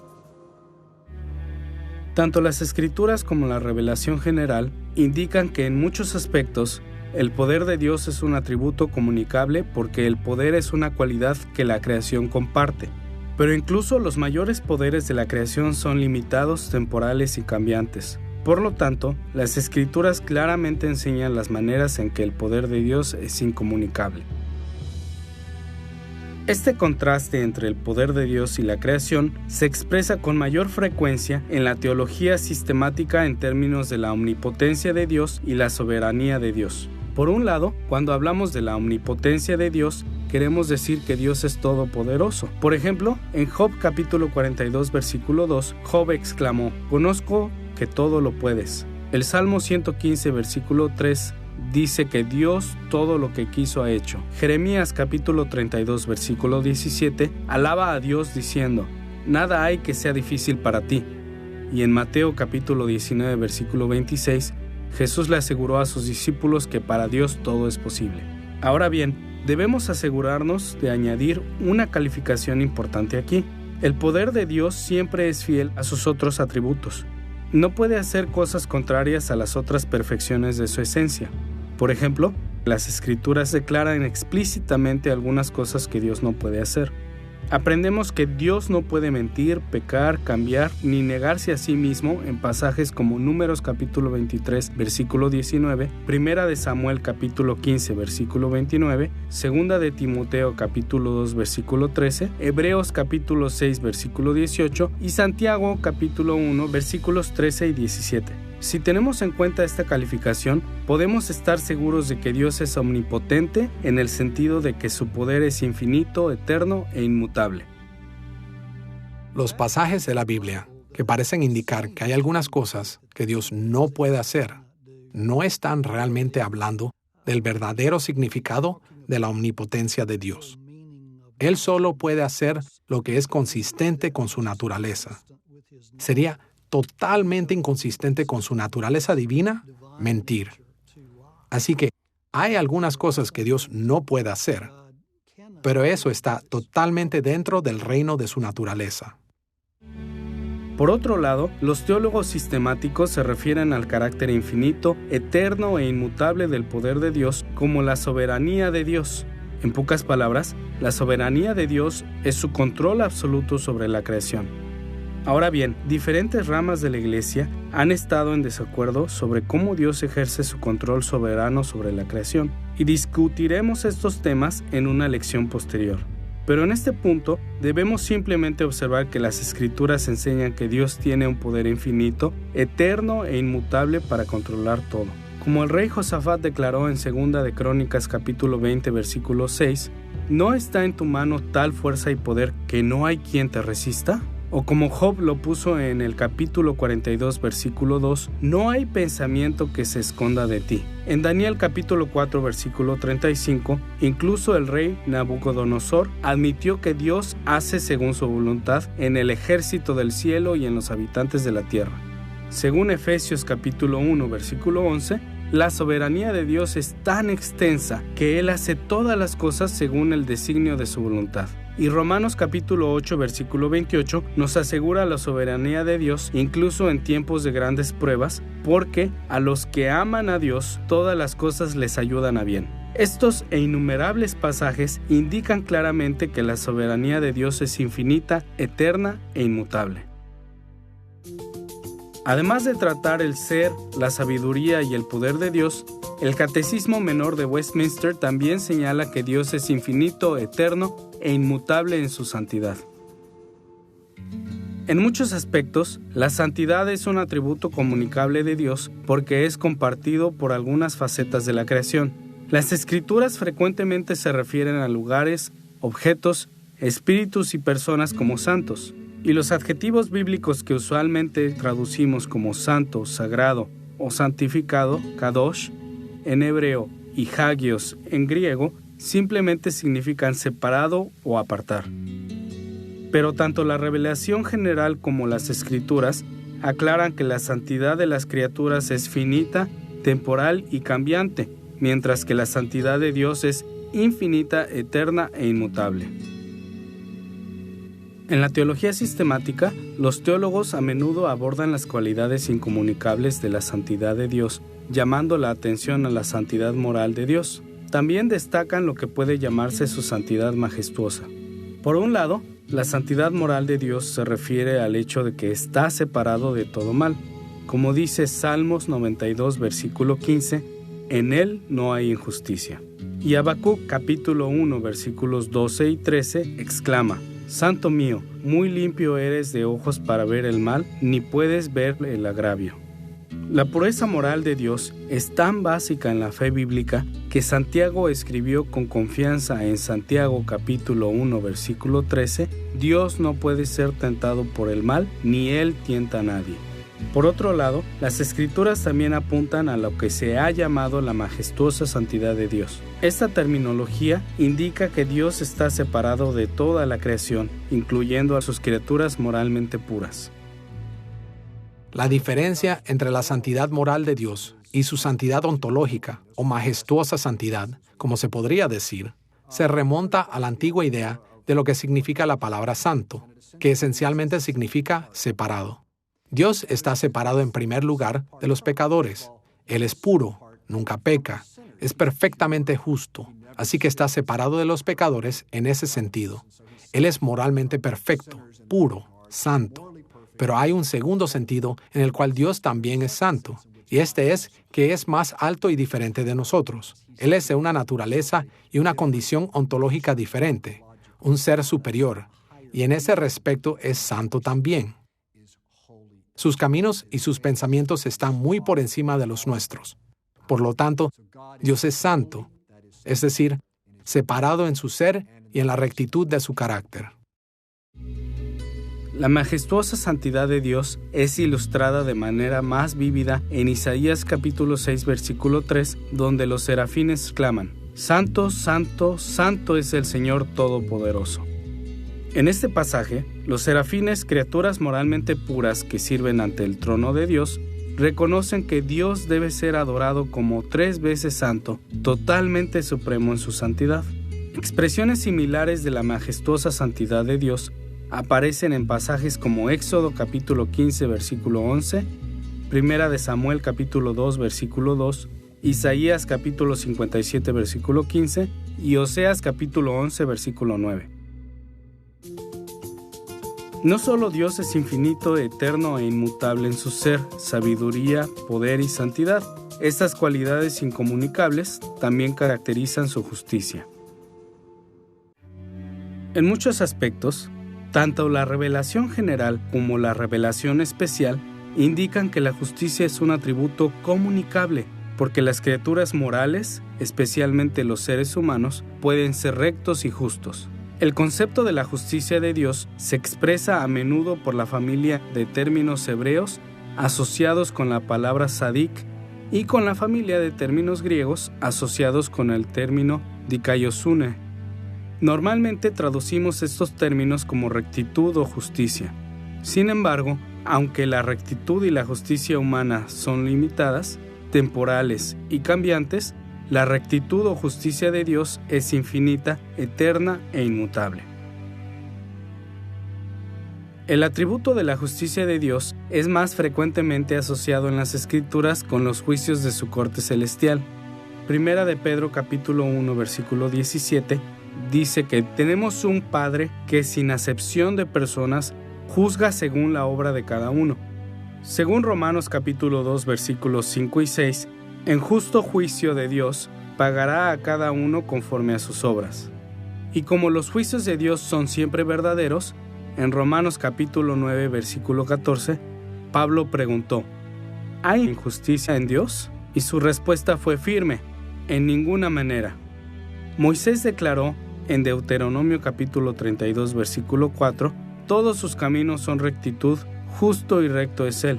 Tanto las Escrituras como la revelación general indican que en muchos aspectos el poder de Dios es un atributo comunicable porque el poder es una cualidad que la creación comparte. Pero incluso los mayores poderes de la creación son limitados, temporales y cambiantes. Por lo tanto, las Escrituras claramente enseñan las maneras en que el poder de Dios es incomunicable. Este contraste entre el poder de Dios y la creación se expresa con mayor frecuencia en la teología sistemática en términos de la omnipotencia de Dios y la soberanía de Dios. Por un lado, cuando hablamos de la omnipotencia de Dios, queremos decir que Dios es todopoderoso. Por ejemplo, en Job capítulo 42, versículo 2, Job exclamó, «Conozco que todo lo puedes». El Salmo 115, versículo 3, dice que Dios todo lo que quiso ha hecho. Jeremías capítulo 32, versículo 17, alaba a Dios diciendo, «Nada hay que sea difícil para ti». Y en Mateo capítulo 19, versículo 26, Jesús le aseguró a sus discípulos que para Dios todo es posible. Ahora bien, debemos asegurarnos de añadir una calificación importante aquí. El poder de Dios siempre es fiel a sus otros atributos. No puede hacer cosas contrarias a las otras perfecciones de su esencia. Por ejemplo, Las Escrituras declaran explícitamente algunas cosas que Dios no puede hacer. Aprendemos que Dios no puede mentir, pecar, cambiar, ni negarse a sí mismo en pasajes como Números capítulo 23, versículo 19, Primera de Samuel capítulo 15, versículo 29, Segunda de Timoteo capítulo 2, versículo 13, Hebreos capítulo 6, versículo 18 y Santiago capítulo 1, versículos 13 y 17. Si tenemos en cuenta esta calificación, podemos estar seguros de que Dios es omnipotente en el sentido de que su poder es infinito, eterno e inmutable. Los pasajes de la Biblia que parecen indicar que hay algunas cosas que Dios no puede hacer, no están realmente hablando del verdadero significado de la omnipotencia de Dios. Él solo puede hacer lo que es consistente con su naturaleza. Sería totalmente inconsistente con su naturaleza divina, mentir. Así que hay algunas cosas que Dios no puede hacer, pero eso está totalmente dentro del reino de su naturaleza. Por otro lado, los teólogos sistemáticos se refieren al carácter infinito, eterno e inmutable del poder de Dios como la soberanía de Dios. En pocas palabras, la soberanía de Dios es su control absoluto sobre la creación. Ahora bien, diferentes ramas de la Iglesia han estado en desacuerdo sobre cómo Dios ejerce su control soberano sobre la creación, y discutiremos estos temas en una lección posterior. Pero en este punto, debemos simplemente observar que las Escrituras enseñan que Dios tiene un poder infinito, eterno e inmutable para controlar todo. Como el rey Josafat declaró en 2 de Crónicas capítulo 20, versículo 6, ¿no está en tu mano tal fuerza y poder que no hay quien te resista? O como Job lo puso en el capítulo 42, versículo 2, no hay pensamiento que se esconda de ti. En Daniel capítulo 4, versículo 35, incluso el rey Nabucodonosor admitió que Dios hace según su voluntad en el ejército del cielo y en los habitantes de la tierra. Según Efesios capítulo 1, versículo 11, la soberanía de Dios es tan extensa que Él hace todas las cosas según el designio de su voluntad. Y Romanos capítulo 8, versículo 28 nos asegura la soberanía de Dios incluso en tiempos de grandes pruebas, porque a los que aman a Dios todas las cosas les ayudan a bien. Estos e innumerables pasajes indican claramente que la soberanía de Dios es infinita, eterna e inmutable. Además de tratar el ser, la sabiduría y el poder de Dios, el Catecismo Menor de Westminster también señala que Dios es infinito, eterno e inmutable en su santidad. En muchos aspectos, la santidad es un atributo comunicable de Dios porque es compartido por algunas facetas de la creación. Las Escrituras frecuentemente se refieren a lugares, objetos, espíritus y personas como santos. Y los adjetivos bíblicos que usualmente traducimos como santo, sagrado o santificado, kadosh, en hebreo y hagios en griego, simplemente significan separado o apartar. Pero tanto la revelación general como las Escrituras aclaran que la santidad de las criaturas es finita, temporal y cambiante, mientras que la santidad de Dios es infinita, eterna e inmutable. En la teología sistemática, los teólogos a menudo abordan las cualidades incomunicables de la santidad de Dios, llamando la atención a la santidad moral de Dios. También destacan lo que puede llamarse su santidad majestuosa. Por un lado, la santidad moral de Dios se refiere al hecho de que está separado de todo mal. Como dice Salmos 92, versículo 15, en Él no hay injusticia. Y Habacuc capítulo 1, versículos 12 y 13 exclama, Santo mío, muy limpio eres de ojos para ver el mal, ni puedes ver el agravio. La pureza moral de Dios es tan básica en la fe bíblica que Santiago escribió con confianza en Santiago capítulo 1, versículo 13, Dios no puede ser tentado por el mal, ni Él tienta a nadie. Por otro lado, las Escrituras también apuntan a lo que se ha llamado la majestuosa santidad de Dios. Esta terminología indica que Dios está separado de toda la creación, incluyendo a sus criaturas moralmente puras. La diferencia entre la santidad moral de Dios y su santidad ontológica, o majestuosa santidad, como se podría decir, se remonta a la antigua idea de lo que significa la palabra santo, que esencialmente significa separado. Dios está separado en primer lugar de los pecadores. Él es puro, nunca peca, Es perfectamente justo, así que está separado de los pecadores en ese sentido. Él es moralmente perfecto, puro, santo. Pero hay un segundo sentido en el cual Dios también es santo, y este es que es más alto y diferente de nosotros. Él es de una naturaleza y una condición ontológica diferente, un ser superior, y en ese respecto es santo también. Sus caminos y sus pensamientos están muy por encima de los nuestros. Por lo tanto, Dios es santo, es decir, separado en su ser y en la rectitud de su carácter. La majestuosa santidad de Dios es ilustrada de manera más vívida en Isaías capítulo 6, versículo 3, donde los serafines claman: Santo, santo, santo es el Señor Todopoderoso. En este pasaje, los serafines, criaturas moralmente puras que sirven ante el trono de Dios, reconocen que Dios debe ser adorado como 3 veces santo, totalmente supremo en su santidad. Expresiones similares de la majestuosa santidad de Dios aparecen en pasajes como Éxodo capítulo 15, versículo 11, Primera de Samuel capítulo 2, versículo 2, Isaías capítulo 57, versículo 15 y Oseas capítulo 11, versículo 9. No solo Dios es infinito, eterno e inmutable en su ser, sabiduría, poder y santidad. Estas cualidades incomunicables también caracterizan su justicia. En muchos aspectos, tanto la revelación general como la revelación especial indican que la justicia es un atributo comunicable, porque las criaturas morales, especialmente los seres humanos, pueden ser rectos y justos. El concepto de la justicia de Dios se expresa a menudo por la familia de términos hebreos asociados con la palabra sadik y con la familia de términos griegos asociados con el término dikaiosune. Normalmente traducimos estos términos como rectitud o justicia. Sin embargo, aunque la rectitud y la justicia humana son limitadas, temporales y cambiantes, la rectitud o justicia de Dios es infinita, eterna e inmutable. El atributo de la justicia de Dios es más frecuentemente asociado en las Escrituras con los juicios de su corte celestial. Primera de Pedro capítulo 1, versículo 17, dice que tenemos un Padre que sin acepción de personas juzga según la obra de cada uno. Según Romanos capítulo 2, versículos 5 y 6, en justo juicio de Dios pagará a cada uno conforme a sus obras. Y como los juicios de Dios son siempre verdaderos, en Romanos capítulo 9, versículo 14, Pablo preguntó: ¿hay injusticia en Dios? Y su respuesta fue firme: en ninguna manera. Moisés declaró en Deuteronomio capítulo 32, versículo 4, todos sus caminos son rectitud, justo y recto es Él.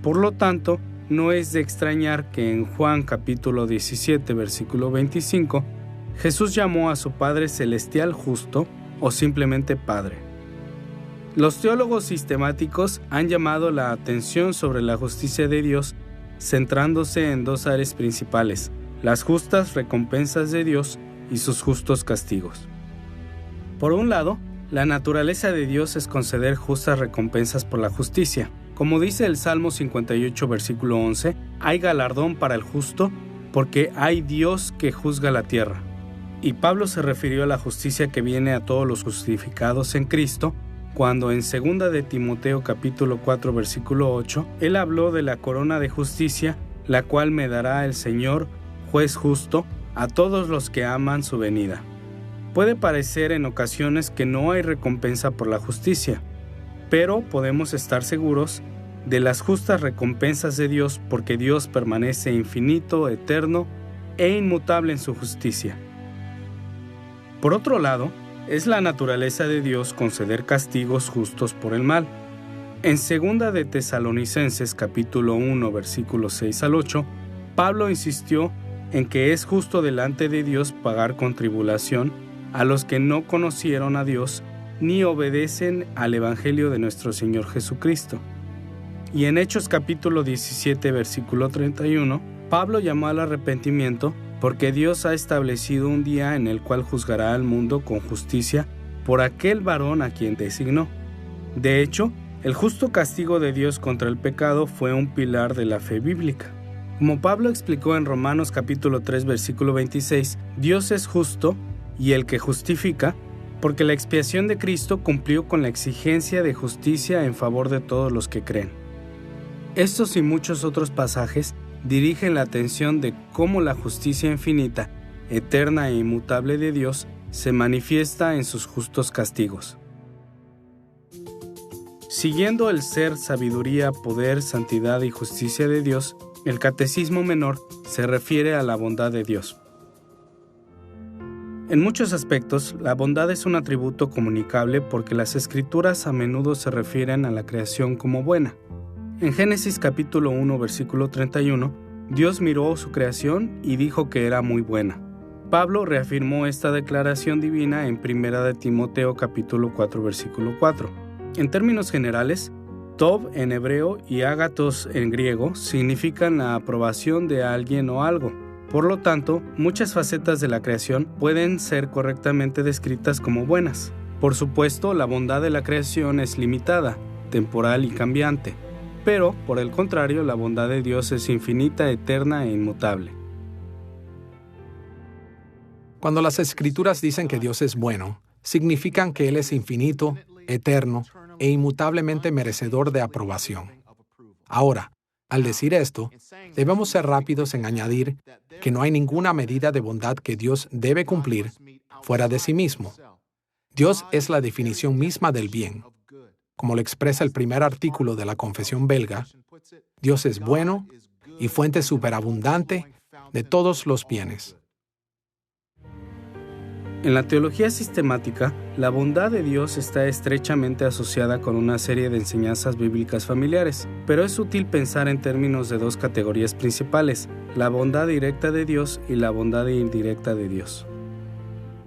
Por lo tanto, no es de extrañar que en Juan capítulo 17, versículo 25, Jesús llamó a su Padre Celestial justo o simplemente Padre. Los teólogos sistemáticos han llamado la atención sobre la justicia de Dios centrándose en 2 áreas principales: las justas recompensas de Dios y sus justos castigos. Por un lado, la naturaleza de Dios es conceder justas recompensas por la justicia. Como dice el Salmo 58, versículo 11, hay galardón para el justo porque hay Dios que juzga la tierra. Y Pablo se refirió a la justicia que viene a todos los justificados en Cristo, cuando en 2 de Timoteo capítulo 4, versículo 8, él habló de la corona de justicia, la cual me dará el Señor, juez justo, a todos los que aman su venida. Puede parecer en ocasiones que no hay recompensa por la justicia, pero podemos estar seguros de las justas recompensas de Dios porque Dios permanece infinito, eterno e inmutable en su justicia. Por otro lado, es la naturaleza de Dios conceder castigos justos por el mal. En 2 de Tesalonicenses capítulo 1, versículos 6 al 8, Pablo insistió en que es justo delante de Dios pagar con tribulación a los que no conocieron a Dios ni obedecen al Evangelio de nuestro Señor Jesucristo. Y en Hechos capítulo 17, versículo 31, Pablo llamó al arrepentimiento porque Dios ha establecido un día en el cual juzgará al mundo con justicia por aquel varón a quien designó. De hecho, el justo castigo de Dios contra el pecado fue un pilar de la fe bíblica. Como Pablo explicó en Romanos capítulo 3, versículo 26, Dios es justo y el que justifica, porque la expiación de Cristo cumplió con la exigencia de justicia en favor de todos los que creen. Estos y muchos otros pasajes dirigen la atención de cómo la justicia infinita, eterna e inmutable de Dios se manifiesta en sus justos castigos. Siguiendo el ser, sabiduría, poder, santidad y justicia de Dios, el Catecismo Menor se refiere a la bondad de Dios. En muchos aspectos, la bondad es un atributo comunicable porque las Escrituras a menudo se refieren a la creación como buena. En Génesis capítulo 1, versículo 31, Dios miró su creación y dijo que era muy buena. Pablo reafirmó esta declaración divina en 1 de Timoteo capítulo 4, versículo 4. En términos generales, Tov en hebreo y ágatos en griego significan la aprobación de alguien o algo. Por lo tanto, muchas facetas de la creación pueden ser correctamente descritas como buenas. Por supuesto, la bondad de la creación es limitada, temporal y cambiante. Pero, por el contrario, la bondad de Dios es infinita, eterna e inmutable. Cuando las Escrituras dicen que Dios es bueno, significan que Él es infinito, eterno e inmutablemente merecedor de aprobación. Ahora, al decir esto, debemos ser rápidos en añadir que no hay ninguna medida de bondad que Dios debe cumplir fuera de sí mismo. Dios es la definición misma del bien. Como lo expresa el primer artículo de la Confesión belga, Dios es bueno y fuente superabundante de todos los bienes. En la teología sistemática, la bondad de Dios está estrechamente asociada con una serie de enseñanzas bíblicas familiares, pero es útil pensar en términos de dos categorías principales, la bondad directa de Dios y la bondad indirecta de Dios.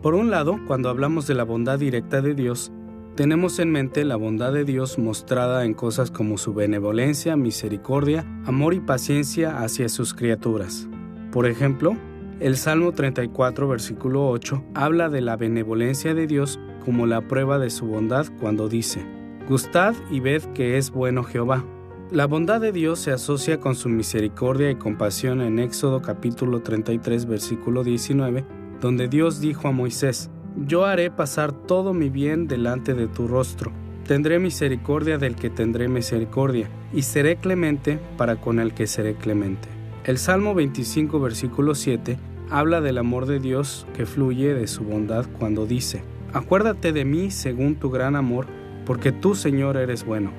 Por un lado, cuando hablamos de la bondad directa de Dios, tenemos en mente la bondad de Dios mostrada en cosas como su benevolencia, misericordia, amor y paciencia hacia sus criaturas. Por ejemplo, el Salmo 34, versículo 8, habla de la benevolencia de Dios como la prueba de su bondad cuando dice: «Gustad y ved que es bueno Jehová». La bondad de Dios se asocia con su misericordia y compasión en Éxodo capítulo 33, versículo 19, donde Dios dijo a Moisés: «Yo haré pasar todo mi bien delante de tu rostro. Tendré misericordia del que tendré misericordia, y seré clemente para con el que seré clemente». El Salmo 25, versículo 7, habla del amor de Dios que fluye de su bondad cuando dice: «Acuérdate de mí según tu gran amor, porque tú, Señor, eres bueno».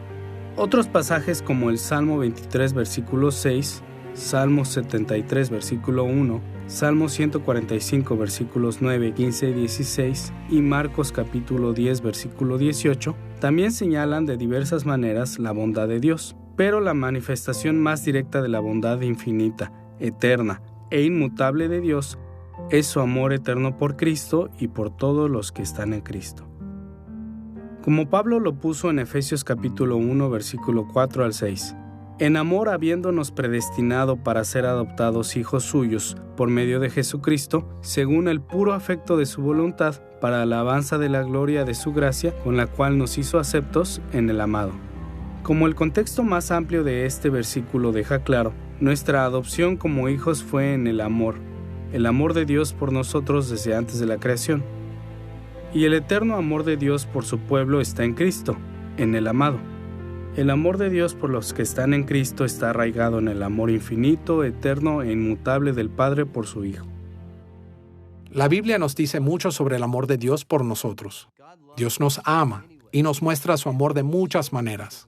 Otros pasajes como el Salmo 23, versículo 6, Salmo 73, versículo 1, Salmo 145, versículos 9, 15 y 16 y Marcos capítulo 10, versículo 18, también señalan de diversas maneras la bondad de Dios. Pero la manifestación más directa de la bondad infinita, eterna e inmutable de Dios es su amor eterno por Cristo y por todos los que están en Cristo. Como Pablo lo puso en Efesios capítulo 1, versículo 4 al 6, «En amor habiéndonos predestinado para ser adoptados hijos suyos por medio de Jesucristo, según el puro afecto de su voluntad, para alabanza de la gloria de su gracia, con la cual nos hizo aceptos en el amado». Como el contexto más amplio de este versículo deja claro, nuestra adopción como hijos fue en el amor de Dios por nosotros desde antes de la creación. Y el eterno amor de Dios por su pueblo está en Cristo, en el amado. El amor de Dios por los que están en Cristo está arraigado en el amor infinito, eterno e inmutable del Padre por su Hijo. La Biblia nos dice mucho sobre el amor de Dios por nosotros. Dios nos ama y nos muestra su amor de muchas maneras.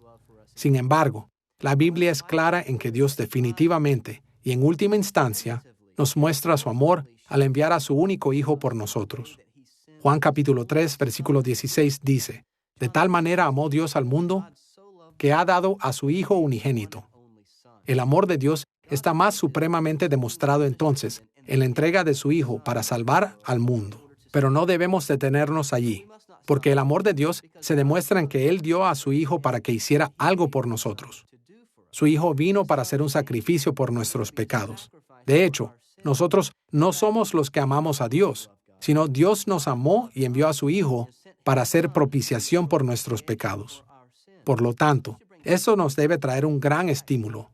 Sin embargo, la Biblia es clara en que Dios definitivamente y en última instancia nos muestra su amor al enviar a su único Hijo por nosotros. Juan capítulo 3, versículo 16 dice: «De tal manera amó Dios al mundo que ha dado a su Hijo unigénito». El amor de Dios está más supremamente demostrado entonces en la entrega de su Hijo para salvar al mundo. Pero no debemos detenernos allí, porque el amor de Dios se demuestra en que Él dio a su Hijo para que hiciera algo por nosotros. Su Hijo vino para hacer un sacrificio por nuestros pecados. De hecho, nosotros no somos los que amamos a Dios, sino Dios nos amó y envió a su Hijo para hacer propiciación por nuestros pecados. Por lo tanto, eso nos debe traer un gran estímulo.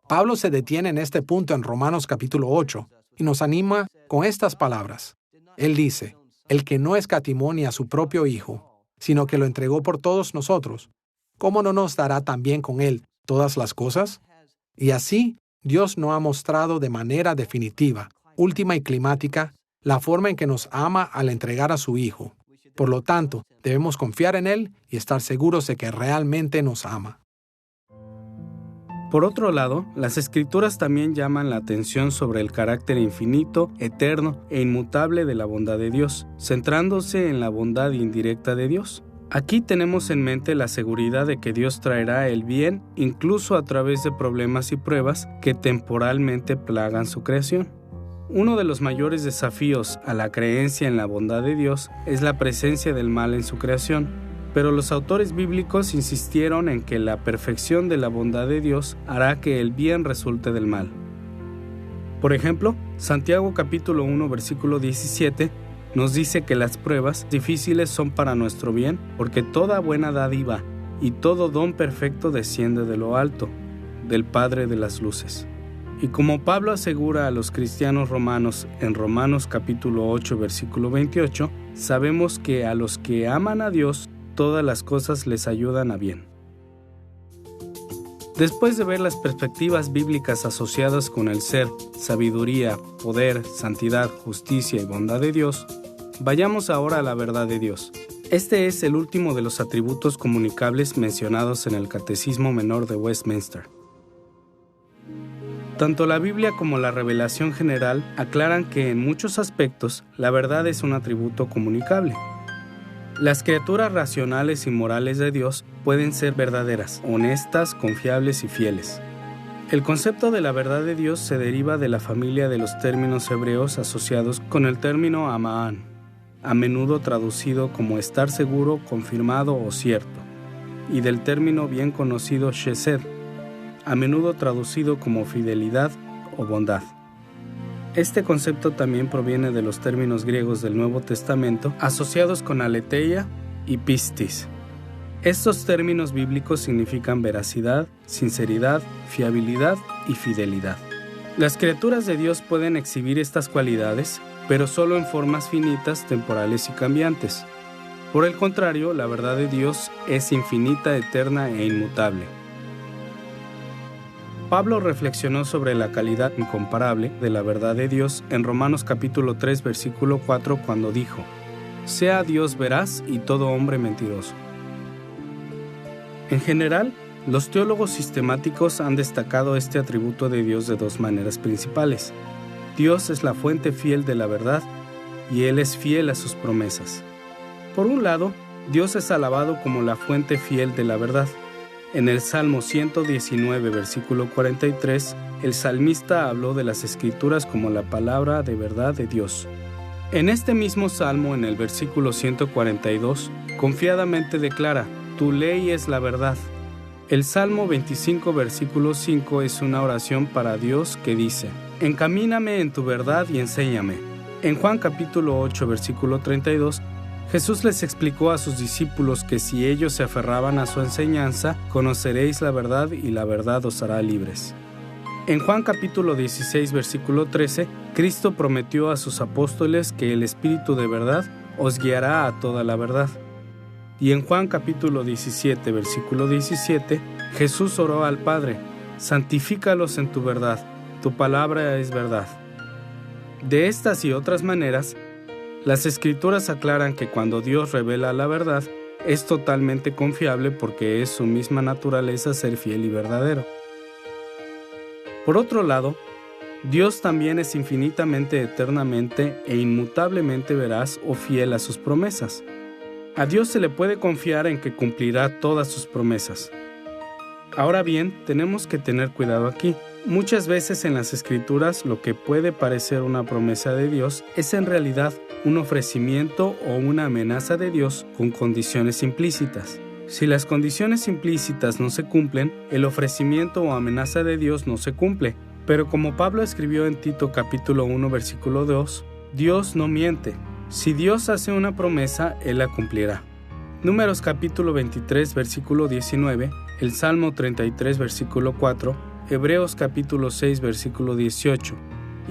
Pablo se detiene en este punto en Romanos capítulo 8 y nos anima con estas palabras. Él dice, el que no escatimó ni a su propio Hijo, sino que lo entregó por todos nosotros, ¿cómo no nos dará también con él todas las cosas? Y así, Dios nos ha mostrado de manera definitiva, última y climática, la forma en que nos ama al entregar a su Hijo. Por lo tanto, debemos confiar en Él y estar seguros de que realmente nos ama. Por otro lado, las Escrituras también llaman la atención sobre el carácter infinito, eterno e inmutable de la bondad de Dios, centrándose en la bondad indirecta de Dios. Aquí tenemos en mente la seguridad de que Dios traerá el bien incluso a través de problemas y pruebas que temporalmente plagan su creación. Uno de los mayores desafíos a la creencia en la bondad de Dios es la presencia del mal en su creación. Pero los autores bíblicos insistieron en que la perfección de la bondad de Dios hará que el bien resulte del mal. Por ejemplo, Santiago capítulo 1 versículo 17 nos dice que las pruebas difíciles son para nuestro bien, porque toda buena dádiva y todo don perfecto desciende de lo alto, del Padre de las luces. Y como Pablo asegura a los cristianos romanos en Romanos capítulo 8 versículo 28, sabemos que a los que aman a Dios, todas las cosas les ayudan a bien. Después de ver las perspectivas bíblicas asociadas con el ser, sabiduría, poder, santidad, justicia y bondad de Dios, vayamos ahora a la verdad de Dios. Este es el último de los atributos comunicables mencionados en el Catecismo Menor de Westminster. Tanto la Biblia como la revelación general aclaran que en muchos aspectos la verdad es un atributo comunicable. Las criaturas racionales y morales de Dios pueden ser verdaderas, honestas, confiables y fieles. El concepto de la verdad de Dios se deriva de la familia de los términos hebreos asociados con el término amán, a menudo traducido como estar seguro, confirmado o cierto, y del término bien conocido shesed, a menudo traducido como fidelidad o bondad. Este concepto también proviene de los términos griegos del Nuevo Testamento asociados con aletheia y pistis. Estos términos bíblicos significan veracidad, sinceridad, fiabilidad y fidelidad. Las criaturas de Dios pueden exhibir estas cualidades, pero solo en formas finitas, temporales y cambiantes. Por el contrario, la verdad de Dios es infinita, eterna e inmutable. Pablo reflexionó sobre la calidad incomparable de la verdad de Dios en Romanos capítulo 3 versículo 4 cuando dijo: «Sea Dios veraz y todo hombre mentiroso». En general, los teólogos sistemáticos han destacado este atributo de Dios de dos maneras principales. Dios es la fuente fiel de la verdad y Él es fiel a sus promesas. Por un lado, Dios es alabado como la fuente fiel de la verdad. En el Salmo 119, versículo 43, el salmista habló de las Escrituras como la palabra de verdad de Dios. En este mismo Salmo, en el versículo 142, confiadamente declara: «Tu ley es la verdad». El Salmo 25, versículo 5 es una oración para Dios que dice: «Encamíname en tu verdad y enséñame». En Juan capítulo 8, versículo 32, Jesús les explicó a sus discípulos que si ellos se aferraban a su enseñanza, conoceréis la verdad y la verdad os hará libres. En Juan capítulo 16, versículo 13, Cristo prometió a sus apóstoles que el Espíritu de verdad os guiará a toda la verdad. Y en Juan capítulo 17, versículo 17, Jesús oró al Padre: «Santifícalos en tu verdad, tu palabra es verdad». De estas y otras maneras, las Escrituras aclaran que cuando Dios revela la verdad, es totalmente confiable porque es su misma naturaleza ser fiel y verdadero. Por otro lado, Dios también es infinitamente, eternamente e inmutablemente veraz o fiel a sus promesas. A Dios se le puede confiar en que cumplirá todas sus promesas. Ahora bien, tenemos que tener cuidado aquí. Muchas veces en las Escrituras lo que puede parecer una promesa de Dios es en realidad un ofrecimiento o una amenaza de Dios con condiciones implícitas. Si las condiciones implícitas no se cumplen, el ofrecimiento o amenaza de Dios no se cumple. Pero como Pablo escribió en Tito capítulo 1 versículo 2, Dios no miente. Si Dios hace una promesa, Él la cumplirá. Números capítulo 23 versículo 19, el Salmo 33 versículo 4, Hebreos capítulo 6, versículo 18,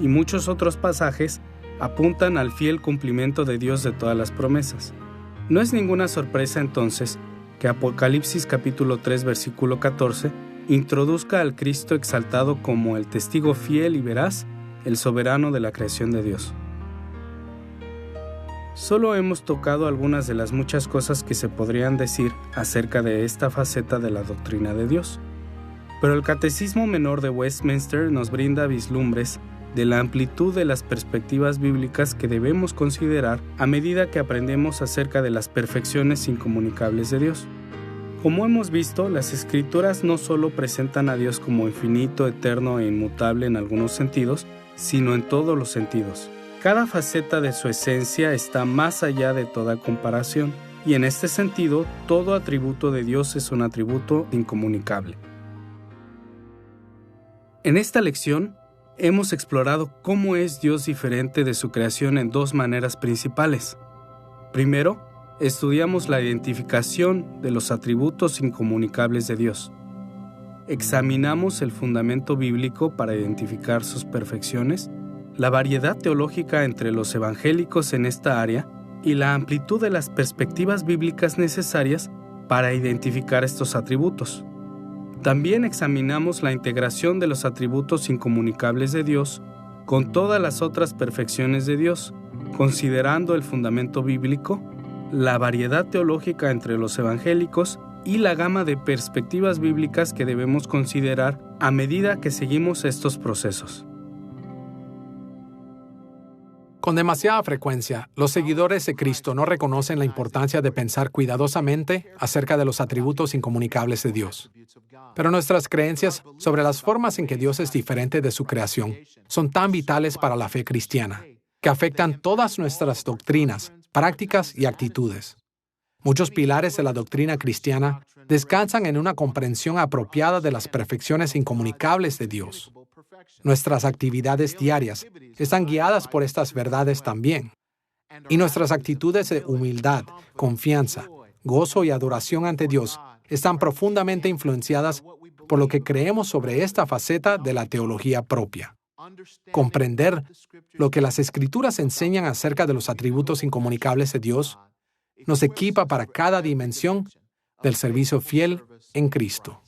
y muchos otros pasajes apuntan al fiel cumplimiento de Dios de todas las promesas. No es ninguna sorpresa entonces que Apocalipsis capítulo 3, versículo 14, introduzca al Cristo exaltado como el testigo fiel y veraz, el soberano de la creación de Dios. Solo hemos tocado algunas de las muchas cosas que se podrían decir acerca de esta faceta de la doctrina de Dios. Pero el Catecismo Menor de Westminster nos brinda vislumbres de la amplitud de las perspectivas bíblicas que debemos considerar a medida que aprendemos acerca de las perfecciones incomunicables de Dios. Como hemos visto, las Escrituras no solo presentan a Dios como infinito, eterno e inmutable en algunos sentidos, sino en todos los sentidos. Cada faceta de su esencia está más allá de toda comparación, y en este sentido, todo atributo de Dios es un atributo incomunicable. En esta lección, hemos explorado cómo es Dios diferente de su creación en dos maneras principales. Primero, estudiamos la identificación de los atributos incomunicables de Dios. Examinamos el fundamento bíblico para identificar sus perfecciones, la variedad teológica entre los evangélicos en esta área y la amplitud de las perspectivas bíblicas necesarias para identificar estos atributos. También examinamos la integración de los atributos incomunicables de Dios con todas las otras perfecciones de Dios, considerando el fundamento bíblico, la variedad teológica entre los evangélicos y la gama de perspectivas bíblicas que debemos considerar a medida que seguimos estos procesos. Con demasiada frecuencia, los seguidores de Cristo no reconocen la importancia de pensar cuidadosamente acerca de los atributos incomunicables de Dios. Pero nuestras creencias sobre las formas en que Dios es diferente de su creación son tan vitales para la fe cristiana, que afectan todas nuestras doctrinas, prácticas y actitudes. Muchos pilares de la doctrina cristiana descansan en una comprensión apropiada de las perfecciones incomunicables de Dios. Nuestras actividades diarias están guiadas por estas verdades también. Y nuestras actitudes de humildad, confianza, gozo y adoración ante Dios están profundamente influenciadas por lo que creemos sobre esta faceta de la teología propia. Comprender lo que las Escrituras enseñan acerca de los atributos incomunicables de Dios nos equipa para cada dimensión del servicio fiel en Cristo.